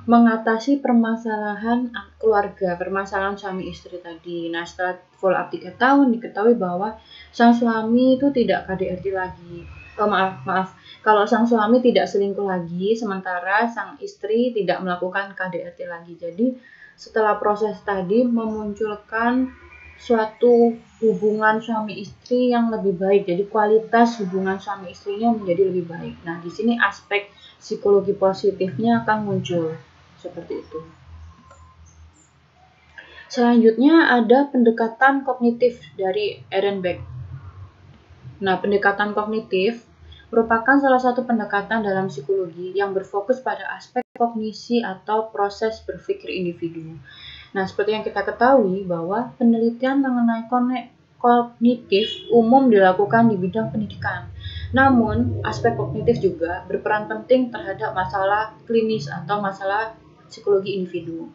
S1: mengatasi permasalahan keluarga, permasalahan suami istri tadi. Nah, setelah follow up 3 tahun diketahui bahwa sang suami itu tidak KDRT lagi. Maaf, kalau sang suami tidak selingkuh lagi, sementara sang istri tidak melakukan KDRT lagi. Jadi, setelah proses tadi memunculkan suatu hubungan suami istri yang lebih baik. Jadi, kualitas hubungan suami istrinya menjadi lebih baik. Nah, di sini aspek psikologi positifnya akan muncul. Seperti itu. Selanjutnya ada pendekatan kognitif dari Ehrenberg. Nah, pendekatan kognitif merupakan salah satu pendekatan dalam psikologi yang berfokus pada aspek kognisi atau proses berpikir individu. Nah, seperti yang kita ketahui bahwa penelitian mengenai kognitif umum dilakukan di bidang pendidikan. Namun, aspek kognitif juga berperan penting terhadap masalah klinis atau masalah psikologi individu.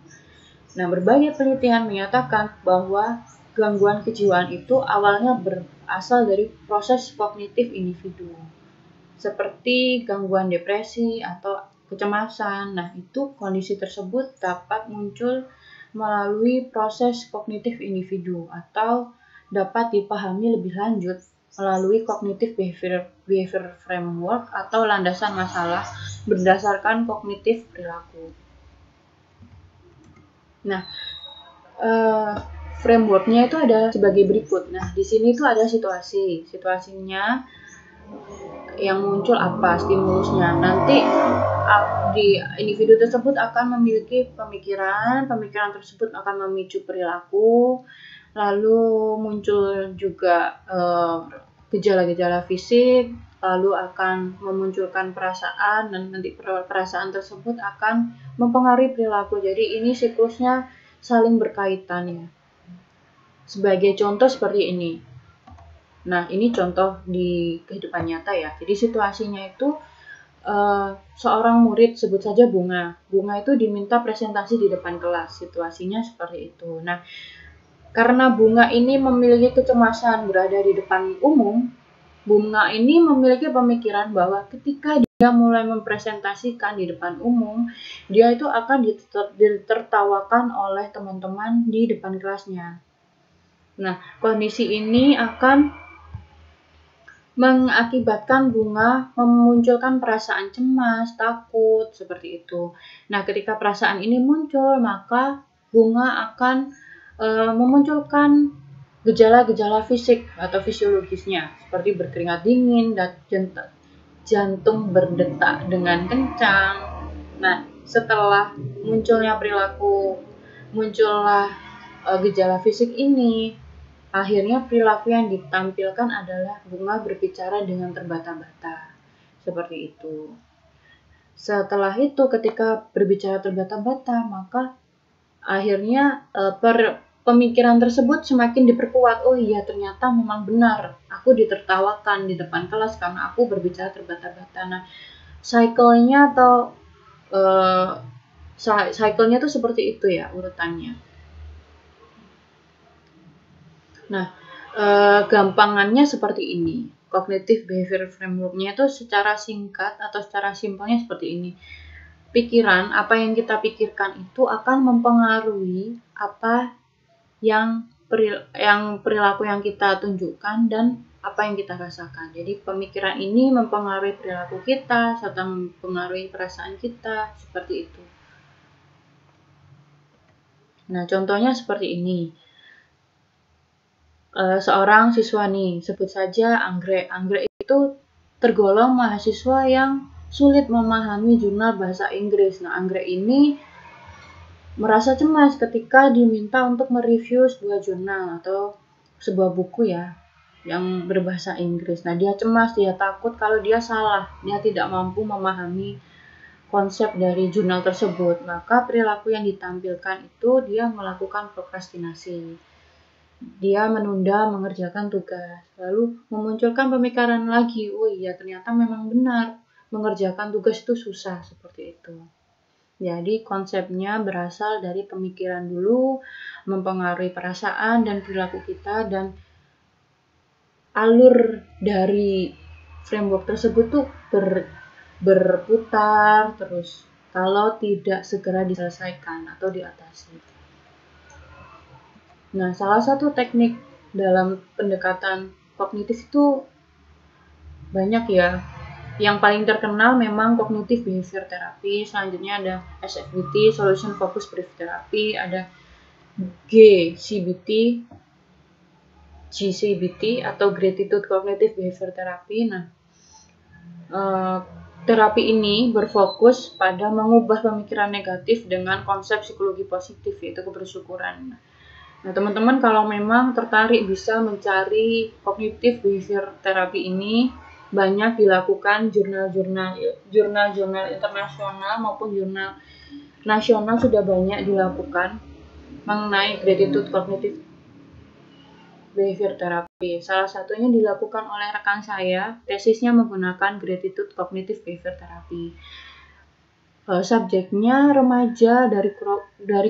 S1: Nah, berbagai penelitian menyatakan bahwa gangguan kejiwaan itu awalnya berasal dari proses kognitif individu, seperti gangguan depresi atau kecemasan. Nah, itu kondisi tersebut dapat muncul melalui proses kognitif individu atau dapat dipahami lebih lanjut melalui cognitive behavior framework atau landasan masalah berdasarkan kognitif perilaku. Nah, frameworknya itu ada sebagai berikut. Nah, di sini itu ada situasinya yang muncul apa stimulusnya. Nanti di individu tersebut akan memiliki pemikiran tersebut akan memicu perilaku, lalu muncul juga gejala-gejala fisik, lalu akan memunculkan perasaan, dan nanti perasaan tersebut akan mempengaruhi perilaku. Jadi ini siklusnya saling berkaitan ya. Sebagai contoh seperti ini. Nah, ini contoh di kehidupan nyata ya. Jadi situasinya itu seorang murid, sebut saja Bunga. Bunga itu diminta presentasi di depan kelas. Situasinya seperti itu. Nah, karena Bunga ini memiliki kecemasan berada di depan umum, Bunga ini memiliki pemikiran bahwa ketika dia mulai mempresentasikan di depan umum, dia itu akan ditertawakan oleh teman-teman di depan kelasnya. Nah, kondisi ini akan mengakibatkan Bunga memunculkan perasaan cemas, takut, seperti itu. Nah, ketika perasaan ini muncul, maka Bunga akan memunculkan gejala-gejala fisik atau fisiologisnya, seperti berkeringat dingin dan jantung berdetak dengan kencang. Nah, setelah muncullah gejala fisik ini, akhirnya perilaku yang ditampilkan adalah Bunga berbicara dengan terbata-bata. Seperti itu. Setelah itu, ketika berbicara terbata-bata, maka akhirnya pemikiran tersebut semakin diperkuat. Oh iya, ternyata memang benar. Aku ditertawakan di depan kelas karena aku berbicara terbata-bata. Nah, cycle-nya tuh seperti itu ya urutannya. Nah, gampangannya seperti ini. Cognitive behavior framework-nya itu secara singkat atau secara simpelnya seperti ini. pikiran, apa yang kita pikirkan itu akan mempengaruhi apa yang perilaku yang kita tunjukkan dan apa yang kita rasakan. Jadi pemikiran ini mempengaruhi perilaku kita serta mempengaruhi perasaan kita, seperti itu. Nah, contohnya seperti ini. Seorang siswa nih, sebut saja Anggrek. Anggrek itu tergolong mahasiswa yang sulit memahami jurnal bahasa Inggris. Nah, Anggrek ini merasa cemas ketika diminta untuk mereview sebuah jurnal atau sebuah buku ya yang berbahasa Inggris. Nah, dia cemas, dia takut kalau dia salah, dia tidak mampu memahami konsep dari jurnal tersebut. Maka perilaku yang ditampilkan itu dia melakukan prokrastinasi. Dia menunda mengerjakan tugas, lalu memunculkan pemikiran lagi, oh iya ternyata memang benar, mengerjakan tugas itu susah, seperti itu. Jadi konsepnya berasal dari pemikiran dulu, mempengaruhi perasaan dan perilaku kita, dan alur dari framework tersebut tuh berputar terus kalau tidak segera diselesaikan atau diatasi. Nah, salah satu teknik dalam pendekatan kognitif itu banyak ya. Yang paling terkenal memang Cognitive Behavior Therapy, selanjutnya ada SFBT, Solution Focused Brief Therapy, ada GCBT atau Gratitude Cognitive Behavior Therapy. Nah, terapi ini berfokus pada mengubah pemikiran negatif dengan konsep psikologi positif, yaitu kebersyukuran. Nah, teman-teman kalau memang tertarik bisa mencari Cognitive Behavior Therapy ini, banyak dilakukan jurnal internasional maupun jurnal nasional sudah banyak dilakukan mengenai Gratitude Cognitive Behavior Therapy. Salah satunya dilakukan oleh rekan saya, tesisnya menggunakan Gratitude Cognitive Behavior Therapy. Subjeknya remaja dari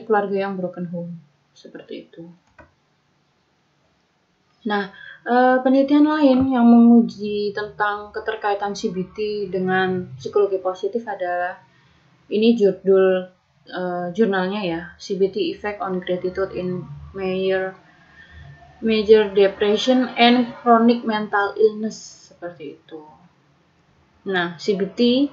S1: keluarga yang broken home. Seperti itu. Nah, penelitian lain yang menguji tentang keterkaitan CBT dengan psikologi positif adalah, ini judul jurnalnya ya, CBT Effect on Gratitude in Major Depression and Chronic Mental Illness, seperti itu. Nah, CBT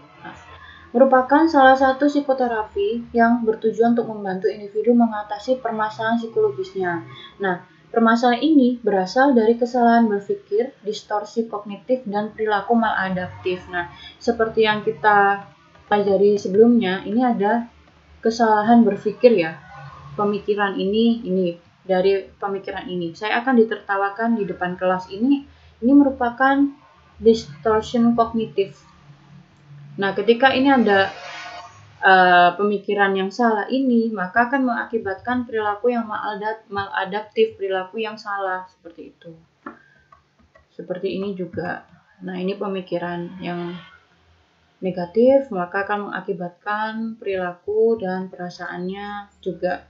S1: merupakan salah satu psikoterapi yang bertujuan untuk membantu individu mengatasi permasalahan psikologisnya. Nah, permasalahan ini berasal dari kesalahan berpikir, distorsi kognitif, dan perilaku maladaptif. Nah, seperti yang kita pelajari sebelumnya, ini ada kesalahan berpikir ya. Pemikiran ini dari pemikiran ini. Saya akan ditertawakan di depan kelas ini merupakan distortion kognitif. Nah, ketika ini ada pemikiran yang salah ini, maka akan mengakibatkan perilaku yang maladaptif, perilaku yang salah, seperti itu. Seperti ini juga. Nah, ini pemikiran yang negatif, maka akan mengakibatkan perilaku dan perasaannya juga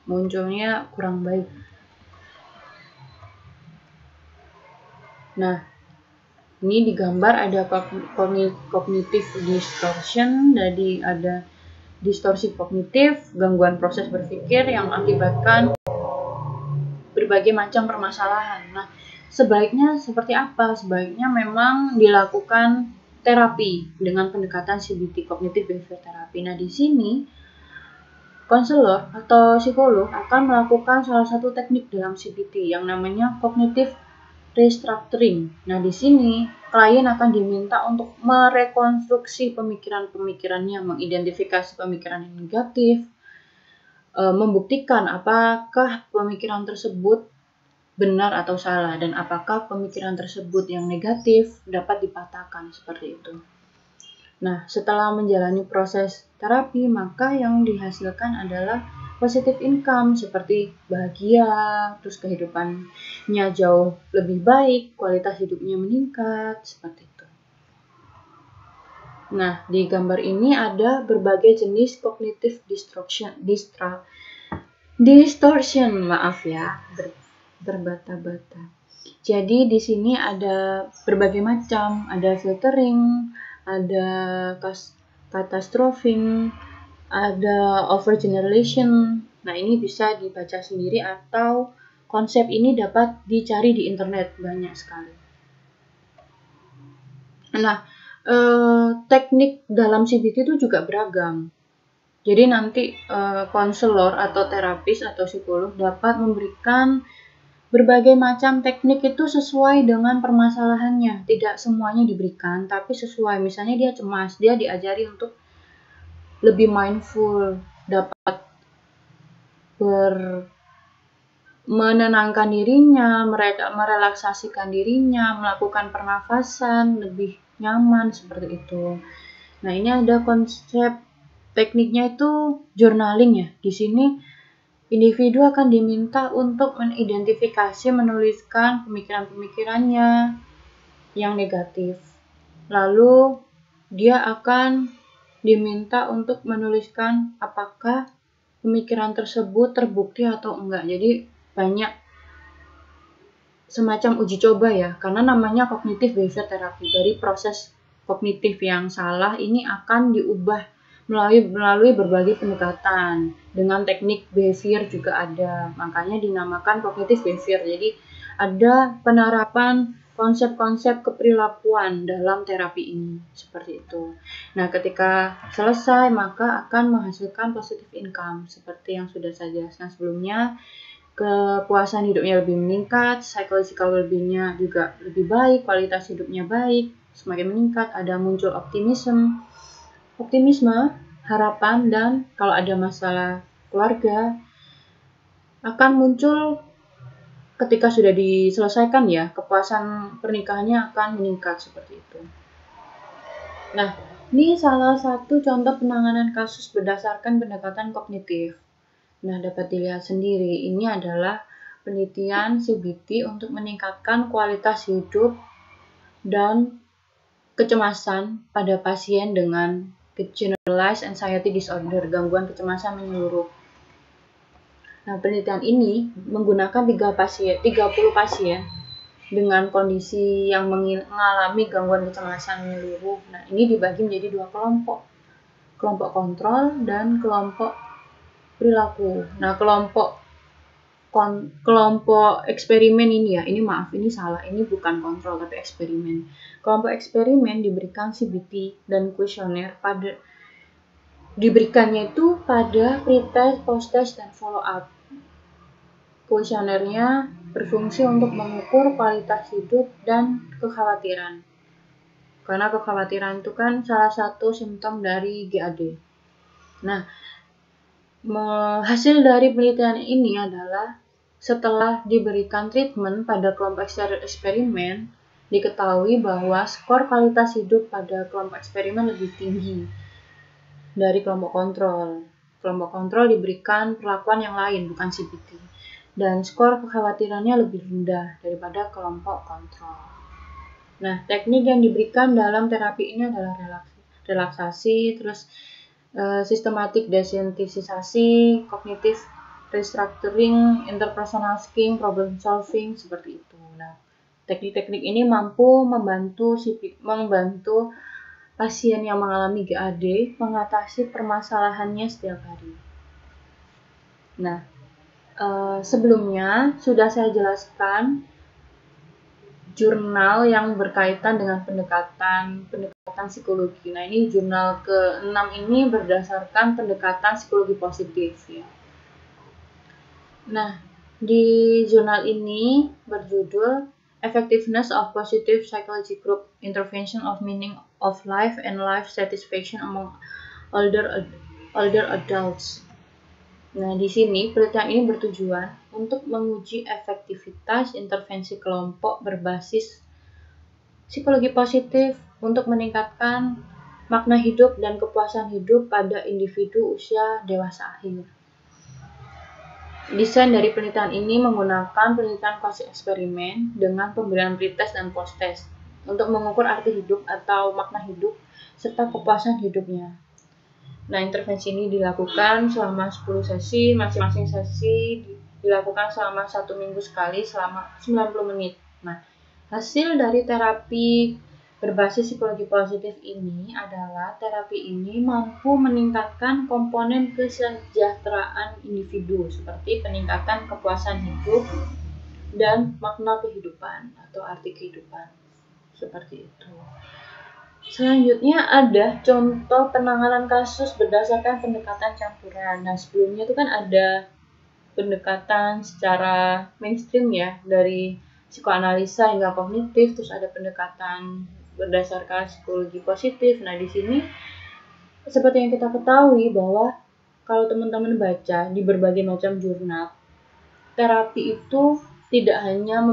S1: munculnya kurang baik. Nah, ini digambar ada cognitive distortion, jadi ada distorsi kognitif, gangguan proses berpikir yang mengakibatkan berbagai macam permasalahan. Nah, sebaiknya seperti apa? Sebaiknya memang dilakukan terapi dengan pendekatan CBT, Cognitive Behavior Therapy. Nah, di sini konselor atau psikolog akan melakukan salah satu teknik dalam CBT yang namanya Cognitive Restructuring. Nah, di sini klien akan diminta untuk merekonstruksi pemikiran-pemikirannya, mengidentifikasi pemikiran yang negatif, membuktikan apakah pemikiran tersebut benar atau salah, dan apakah pemikiran tersebut yang negatif dapat dipatahkan, seperti itu. Nah, setelah menjalani proses terapi, maka yang dihasilkan adalah positive income seperti bahagia, terus kehidupannya jauh lebih baik, kualitas hidupnya meningkat, seperti itu. Nah, di gambar ini ada berbagai jenis cognitive distortion, maaf ya, berbata-bata. Jadi di sini ada berbagai macam, ada filtering, ada catastrophing, ada overgeneration. Nah, ini bisa dibaca sendiri atau konsep ini dapat dicari di internet, banyak sekali. Nah, teknik dalam CBT itu juga beragam. Jadi nanti konselor atau terapis atau psikolog dapat memberikan berbagai macam teknik itu sesuai dengan permasalahannya. Tidak semuanya diberikan, tapi sesuai. Misalnya dia cemas, dia diajari untuk lebih mindful, dapat menenangkan dirinya, merelaksasikan dirinya, melakukan pernafasan lebih nyaman seperti itu. Nah, ini ada konsep tekniknya itu journaling ya. Di sini individu akan diminta untuk mengidentifikasi, menuliskan pemikiran-pemikirannya yang negatif. Lalu dia akan diminta untuk menuliskan apakah pemikiran tersebut terbukti atau enggak. Jadi banyak semacam uji coba ya, karena namanya cognitive behavior therapy. Dari proses kognitif yang salah ini akan diubah melalui berbagai pendekatan. Dengan teknik behavior juga ada, makanya dinamakan cognitive behavior. Jadi ada penerapan konsep-konsep keperilakuan dalam terapi ini, seperti itu. Nah, ketika selesai maka akan menghasilkan positive income seperti yang sudah saya jelaskan sebelumnya. Kepuasan hidupnya lebih meningkat, psychological well-being-nya juga lebih baik, kualitas hidupnya baik, semakin meningkat, ada muncul optimisme, harapan, dan kalau ada masalah keluarga akan muncul ketika sudah diselesaikan ya, kepuasan pernikahannya akan meningkat seperti itu. Nah, ini salah satu contoh penanganan kasus berdasarkan pendekatan kognitif. Nah, dapat dilihat sendiri, ini adalah penelitian CBT untuk meningkatkan kualitas hidup dan kecemasan pada pasien dengan generalized anxiety disorder, gangguan kecemasan menyeluruh. Nah, penelitian ini menggunakan 30 pasien dengan kondisi yang mengalami gangguan kecemasan menyeluruh. Nah, ini dibagi menjadi 2 kelompok. Kelompok kontrol dan kelompok perilaku. Nah, kelompok eksperimen ini ya, ini salah, ini bukan kontrol tapi eksperimen. Kelompok eksperimen diberikan CBT dan kuesioner diberikannya itu pada pretest, post-test, dan follow-up. Kuesionernya berfungsi untuk mengukur kualitas hidup dan kekhawatiran. Karena kekhawatiran itu kan salah satu simptom dari GAD. Nah, hasil dari penelitian ini adalah setelah diberikan treatment pada kelompok eksperimen, diketahui bahwa skor kualitas hidup pada kelompok eksperimen lebih tinggi dari kelompok kontrol. Kelompok kontrol diberikan perlakuan yang lain, bukan CBT. Dan skor kekhawatirannya lebih rendah daripada kelompok kontrol. Nah, teknik yang diberikan dalam terapi ini adalah relaksasi, terus sistematik desensitisasi, cognitive restructuring, interpersonal skilling, problem solving, seperti itu. Nah, teknik-teknik ini mampu membantu pasien yang mengalami GAD mengatasi permasalahannya setiap hari. Nah, sebelumnya sudah saya jelaskan jurnal yang berkaitan dengan pendekatan psikologi. Nah, ini jurnal ke-6 ini berdasarkan pendekatan psikologi positif ya. Nah, di jurnal ini berjudul Effectiveness of Positive Psychology Group Intervention of Meaning of Life and Life Satisfaction Among Older Adults. Nah, di sini penelitian ini bertujuan untuk menguji efektivitas intervensi kelompok berbasis psikologi positif untuk meningkatkan makna hidup dan kepuasan hidup pada individu usia dewasa akhir. Desain dari penelitian ini menggunakan penelitian kuasi eksperimen dengan pemberian pretest dan post-test untuk mengukur arti hidup atau makna hidup serta kepuasan hidupnya. Nah, intervensi ini dilakukan selama 10 sesi, masing-masing sesi dilakukan selama 1 minggu sekali selama 90 menit. Nah, hasil dari terapi berbasis psikologi positif ini adalah terapi ini mampu meningkatkan komponen kesejahteraan individu seperti peningkatan kepuasan hidup dan makna kehidupan atau arti kehidupan. Seperti itu. Selanjutnya ada contoh penanganan kasus berdasarkan pendekatan campuran. Nah, sebelumnya itu kan ada pendekatan secara mainstream ya, dari psikoanalisa hingga kognitif, terus ada pendekatan berdasarkan psikologi positif. Nah, di sini seperti yang kita ketahui bahwa kalau teman-teman baca di berbagai macam jurnal, terapi itu tidak hanya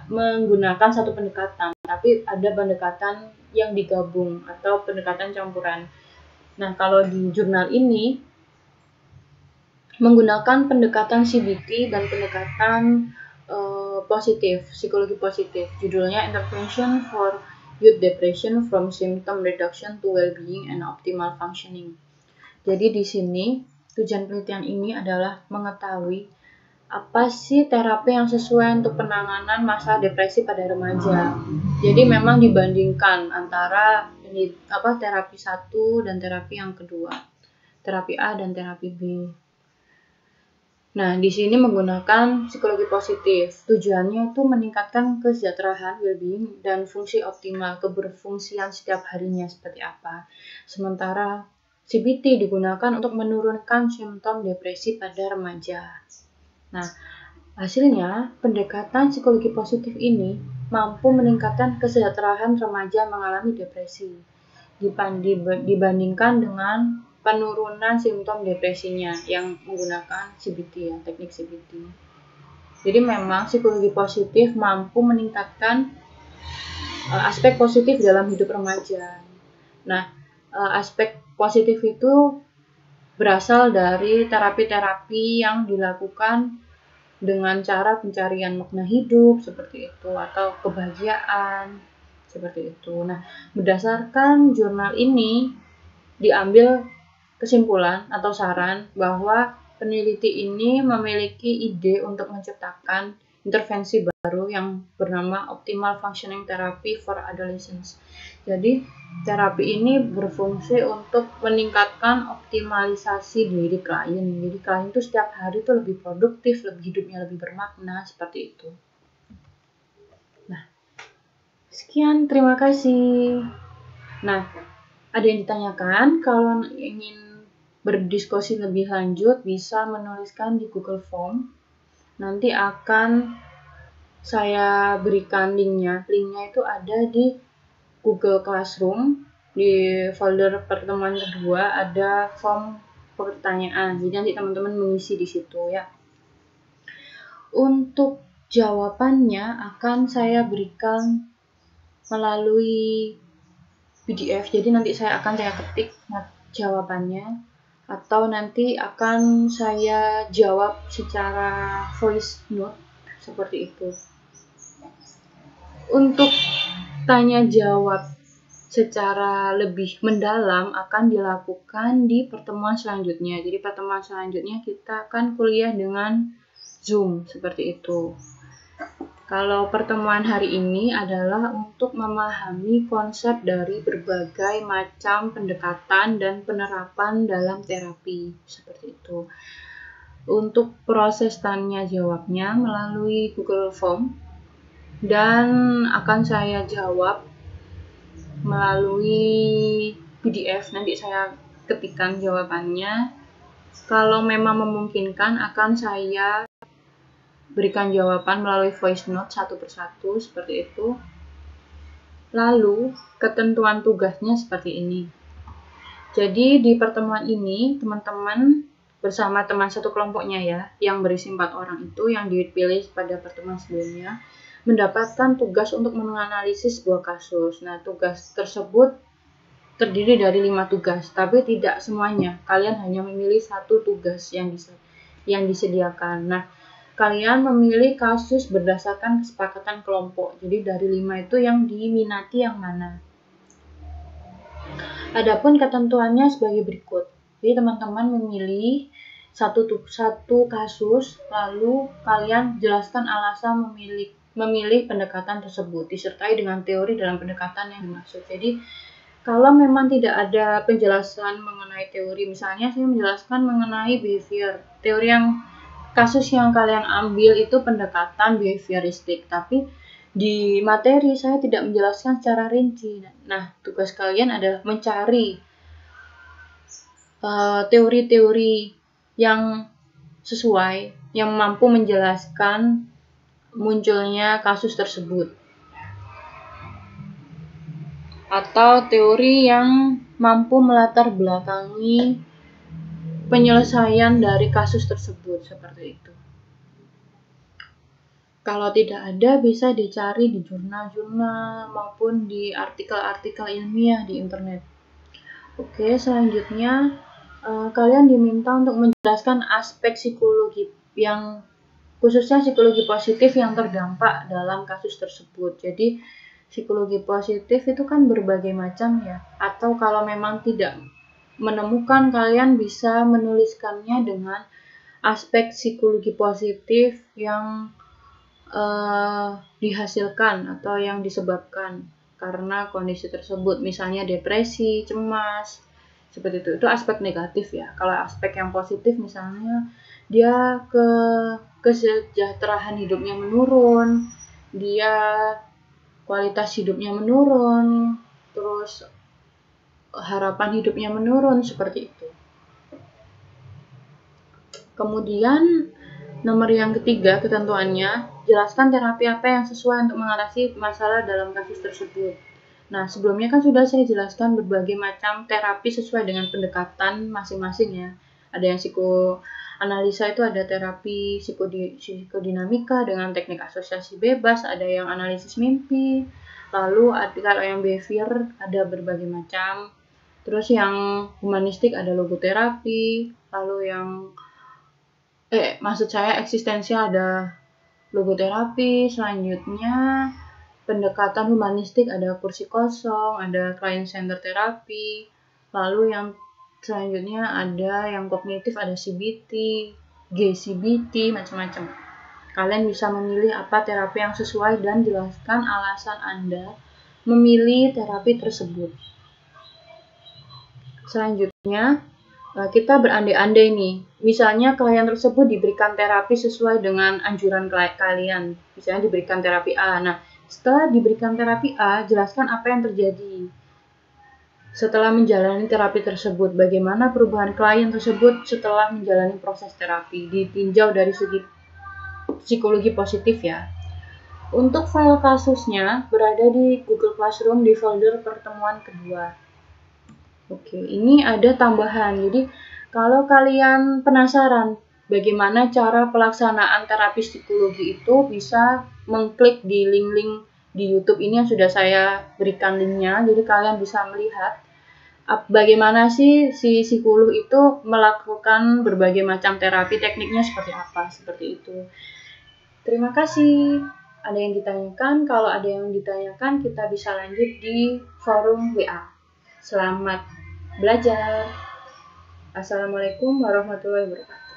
S1: menggunakan satu pendekatan, tapi ada pendekatan yang digabung atau pendekatan campuran. Nah, kalau di jurnal ini menggunakan pendekatan CBT dan pendekatan positif, psikologi positif. Judulnya Intervention for Youth Depression from Symptom Reduction to Well-being and Optimal Functioning. Jadi di sini tujuan penelitian ini adalah mengetahui apa sih terapi yang sesuai untuk penanganan masalah depresi pada remaja. Jadi memang dibandingkan antara terapi 1 dan terapi yang kedua, terapi A dan terapi B. Nah, di sini menggunakan psikologi positif. Tujuannya itu meningkatkan kesejahteraan, well-being, dan fungsi optimal, keberfungsian setiap harinya seperti apa. Sementara CBT digunakan untuk menurunkan simptom depresi pada remaja. Nah, hasilnya pendekatan psikologi positif ini mampu meningkatkan kesejahteraan remaja mengalami depresi dibandingkan dengan penurunan simptom depresinya yang menggunakan CBT ya, teknik CBT. Jadi memang psikologi positif mampu meningkatkan aspek positif dalam hidup remaja. Nah, aspek positif itu berasal dari terapi-terapi yang dilakukan dengan cara pencarian makna hidup seperti itu atau kebahagiaan seperti itu. Nah, berdasarkan jurnal ini diambil kesimpulan atau saran bahwa peneliti ini memiliki ide untuk menciptakan intervensi baru yang bernama Optimal Functioning Therapy for Adolescents. Jadi, terapi ini berfungsi untuk meningkatkan optimalisasi diri klien. Jadi, klien itu setiap hari itu lebih produktif, hidupnya lebih bermakna, seperti itu. Nah, sekian, terima kasih. Nah, ada yang ditanyakan? Kalau ingin berdiskusi lebih lanjut, bisa menuliskan di Google Form. Nanti akan saya berikan linknya. Linknya itu ada di Google Classroom. Di folder pertemuan kedua ada form pertanyaan. Jadi nanti teman-teman mengisi di situ ya. Untuk jawabannya akan saya berikan melalui PDF. Jadi nanti saya ketik jawabannya, atau nanti akan saya jawab secara voice note seperti itu. Untuk tanya jawab secara lebih mendalam akan dilakukan di pertemuan selanjutnya. Jadi pertemuan selanjutnya kita akan kuliah dengan Zoom seperti itu. Kalau pertemuan hari ini adalah untuk memahami konsep dari berbagai macam pendekatan dan penerapan dalam terapi, seperti itu. Untuk proses tanya jawabnya melalui Google Form dan akan saya jawab melalui PDF. Nanti saya ketikkan jawabannya. Kalau memang memungkinkan akan saya berikan jawaban melalui voice note satu persatu seperti itu. Lalu ketentuan tugasnya seperti ini. Jadi di pertemuan ini teman-teman bersama teman satu kelompoknya ya, yang berisi 4 orang itu yang dipilih pada pertemuan sebelumnya, mendapatkan tugas untuk menganalisis sebuah kasus. Nah, tugas tersebut terdiri dari 5 tugas, tapi tidak semuanya. Kalian hanya memilih 1 tugas yang disediakan. Nah, kalian memilih kasus berdasarkan kesepakatan kelompok. Jadi dari 5 itu yang diminati yang mana. Adapun ketentuannya sebagai berikut. Jadi teman-teman memilih satu kasus, lalu kalian jelaskan alasan memilih memilih pendekatan tersebut disertai dengan teori dalam pendekatan yang dimaksud. Jadi kalau memang tidak ada penjelasan mengenai teori, misalnya saya menjelaskan mengenai behavior, teori yang kasus yang kalian ambil itu pendekatan behavioristik, tapi di materi saya tidak menjelaskan secara rinci. Nah, tugas kalian adalah mencari teori-teori yang sesuai, yang mampu menjelaskan munculnya kasus tersebut. Atau teori yang mampu melatar belakangi penyelesaian dari kasus tersebut, seperti itu. Kalau tidak ada, bisa dicari di jurnal-jurnal maupun di artikel-artikel ilmiah di internet. Oke, selanjutnya kalian diminta untuk menjelaskan aspek psikologi yang khususnya psikologi positif yang terdampak dalam kasus tersebut. Jadi psikologi positif itu kan berbagai macam ya, atau kalau memang tidak menemukan, kalian bisa menuliskannya dengan aspek psikologi positif yang dihasilkan atau yang disebabkan karena kondisi tersebut, misalnya depresi, cemas, seperti itu aspek negatif ya. Kalau aspek yang positif misalnya dia kesejahteraan hidupnya menurun, dia kualitas hidupnya menurun, terus harapan hidupnya menurun, seperti itu. Kemudian nomor yang ketiga, ketentuannya, jelaskan terapi apa yang sesuai untuk mengatasi masalah dalam kasus tersebut. Nah, sebelumnya kan sudah saya jelaskan berbagai macam terapi sesuai dengan pendekatan masing-masing ya. Ada yang psikoanalisa, itu ada terapi psikodinamika dengan teknik asosiasi bebas, ada yang analisis mimpi, lalu kalau yang behavior ada berbagai macam. Terus yang humanistik ada logoterapi, lalu yang maksud saya eksistensial ada logoterapi. Selanjutnya pendekatan humanistik ada kursi kosong, ada client center terapi. Lalu yang selanjutnya ada yang kognitif, ada CBT, GCBT, macam-macam. Kalian bisa memilih apa terapi yang sesuai dan jelaskan alasan Anda memilih terapi tersebut. Selanjutnya kita berandai-andai nih, misalnya klien tersebut diberikan terapi sesuai dengan anjuran kalian, misalnya diberikan terapi A. Nah, setelah diberikan terapi A, jelaskan apa yang terjadi setelah menjalani terapi tersebut, bagaimana perubahan klien tersebut setelah menjalani proses terapi, ditinjau dari segi psikologi positif ya. Untuk file kasusnya berada di Google Classroom di folder pertemuan kedua. Oke, ini ada tambahan. Jadi, kalau kalian penasaran bagaimana cara pelaksanaan terapi psikologi itu, bisa mengklik di link-link di YouTube ini yang sudah saya berikan linknya. Jadi, kalian bisa melihat bagaimana sih si psikolog itu melakukan berbagai macam terapi, tekniknya seperti apa, seperti itu. Terima kasih. Ada yang ditanyakan? Kalau ada yang ditanyakan, kita bisa lanjut di forum WA. Selamat belajar. Assalamualaikum warahmatullahi wabarakatuh.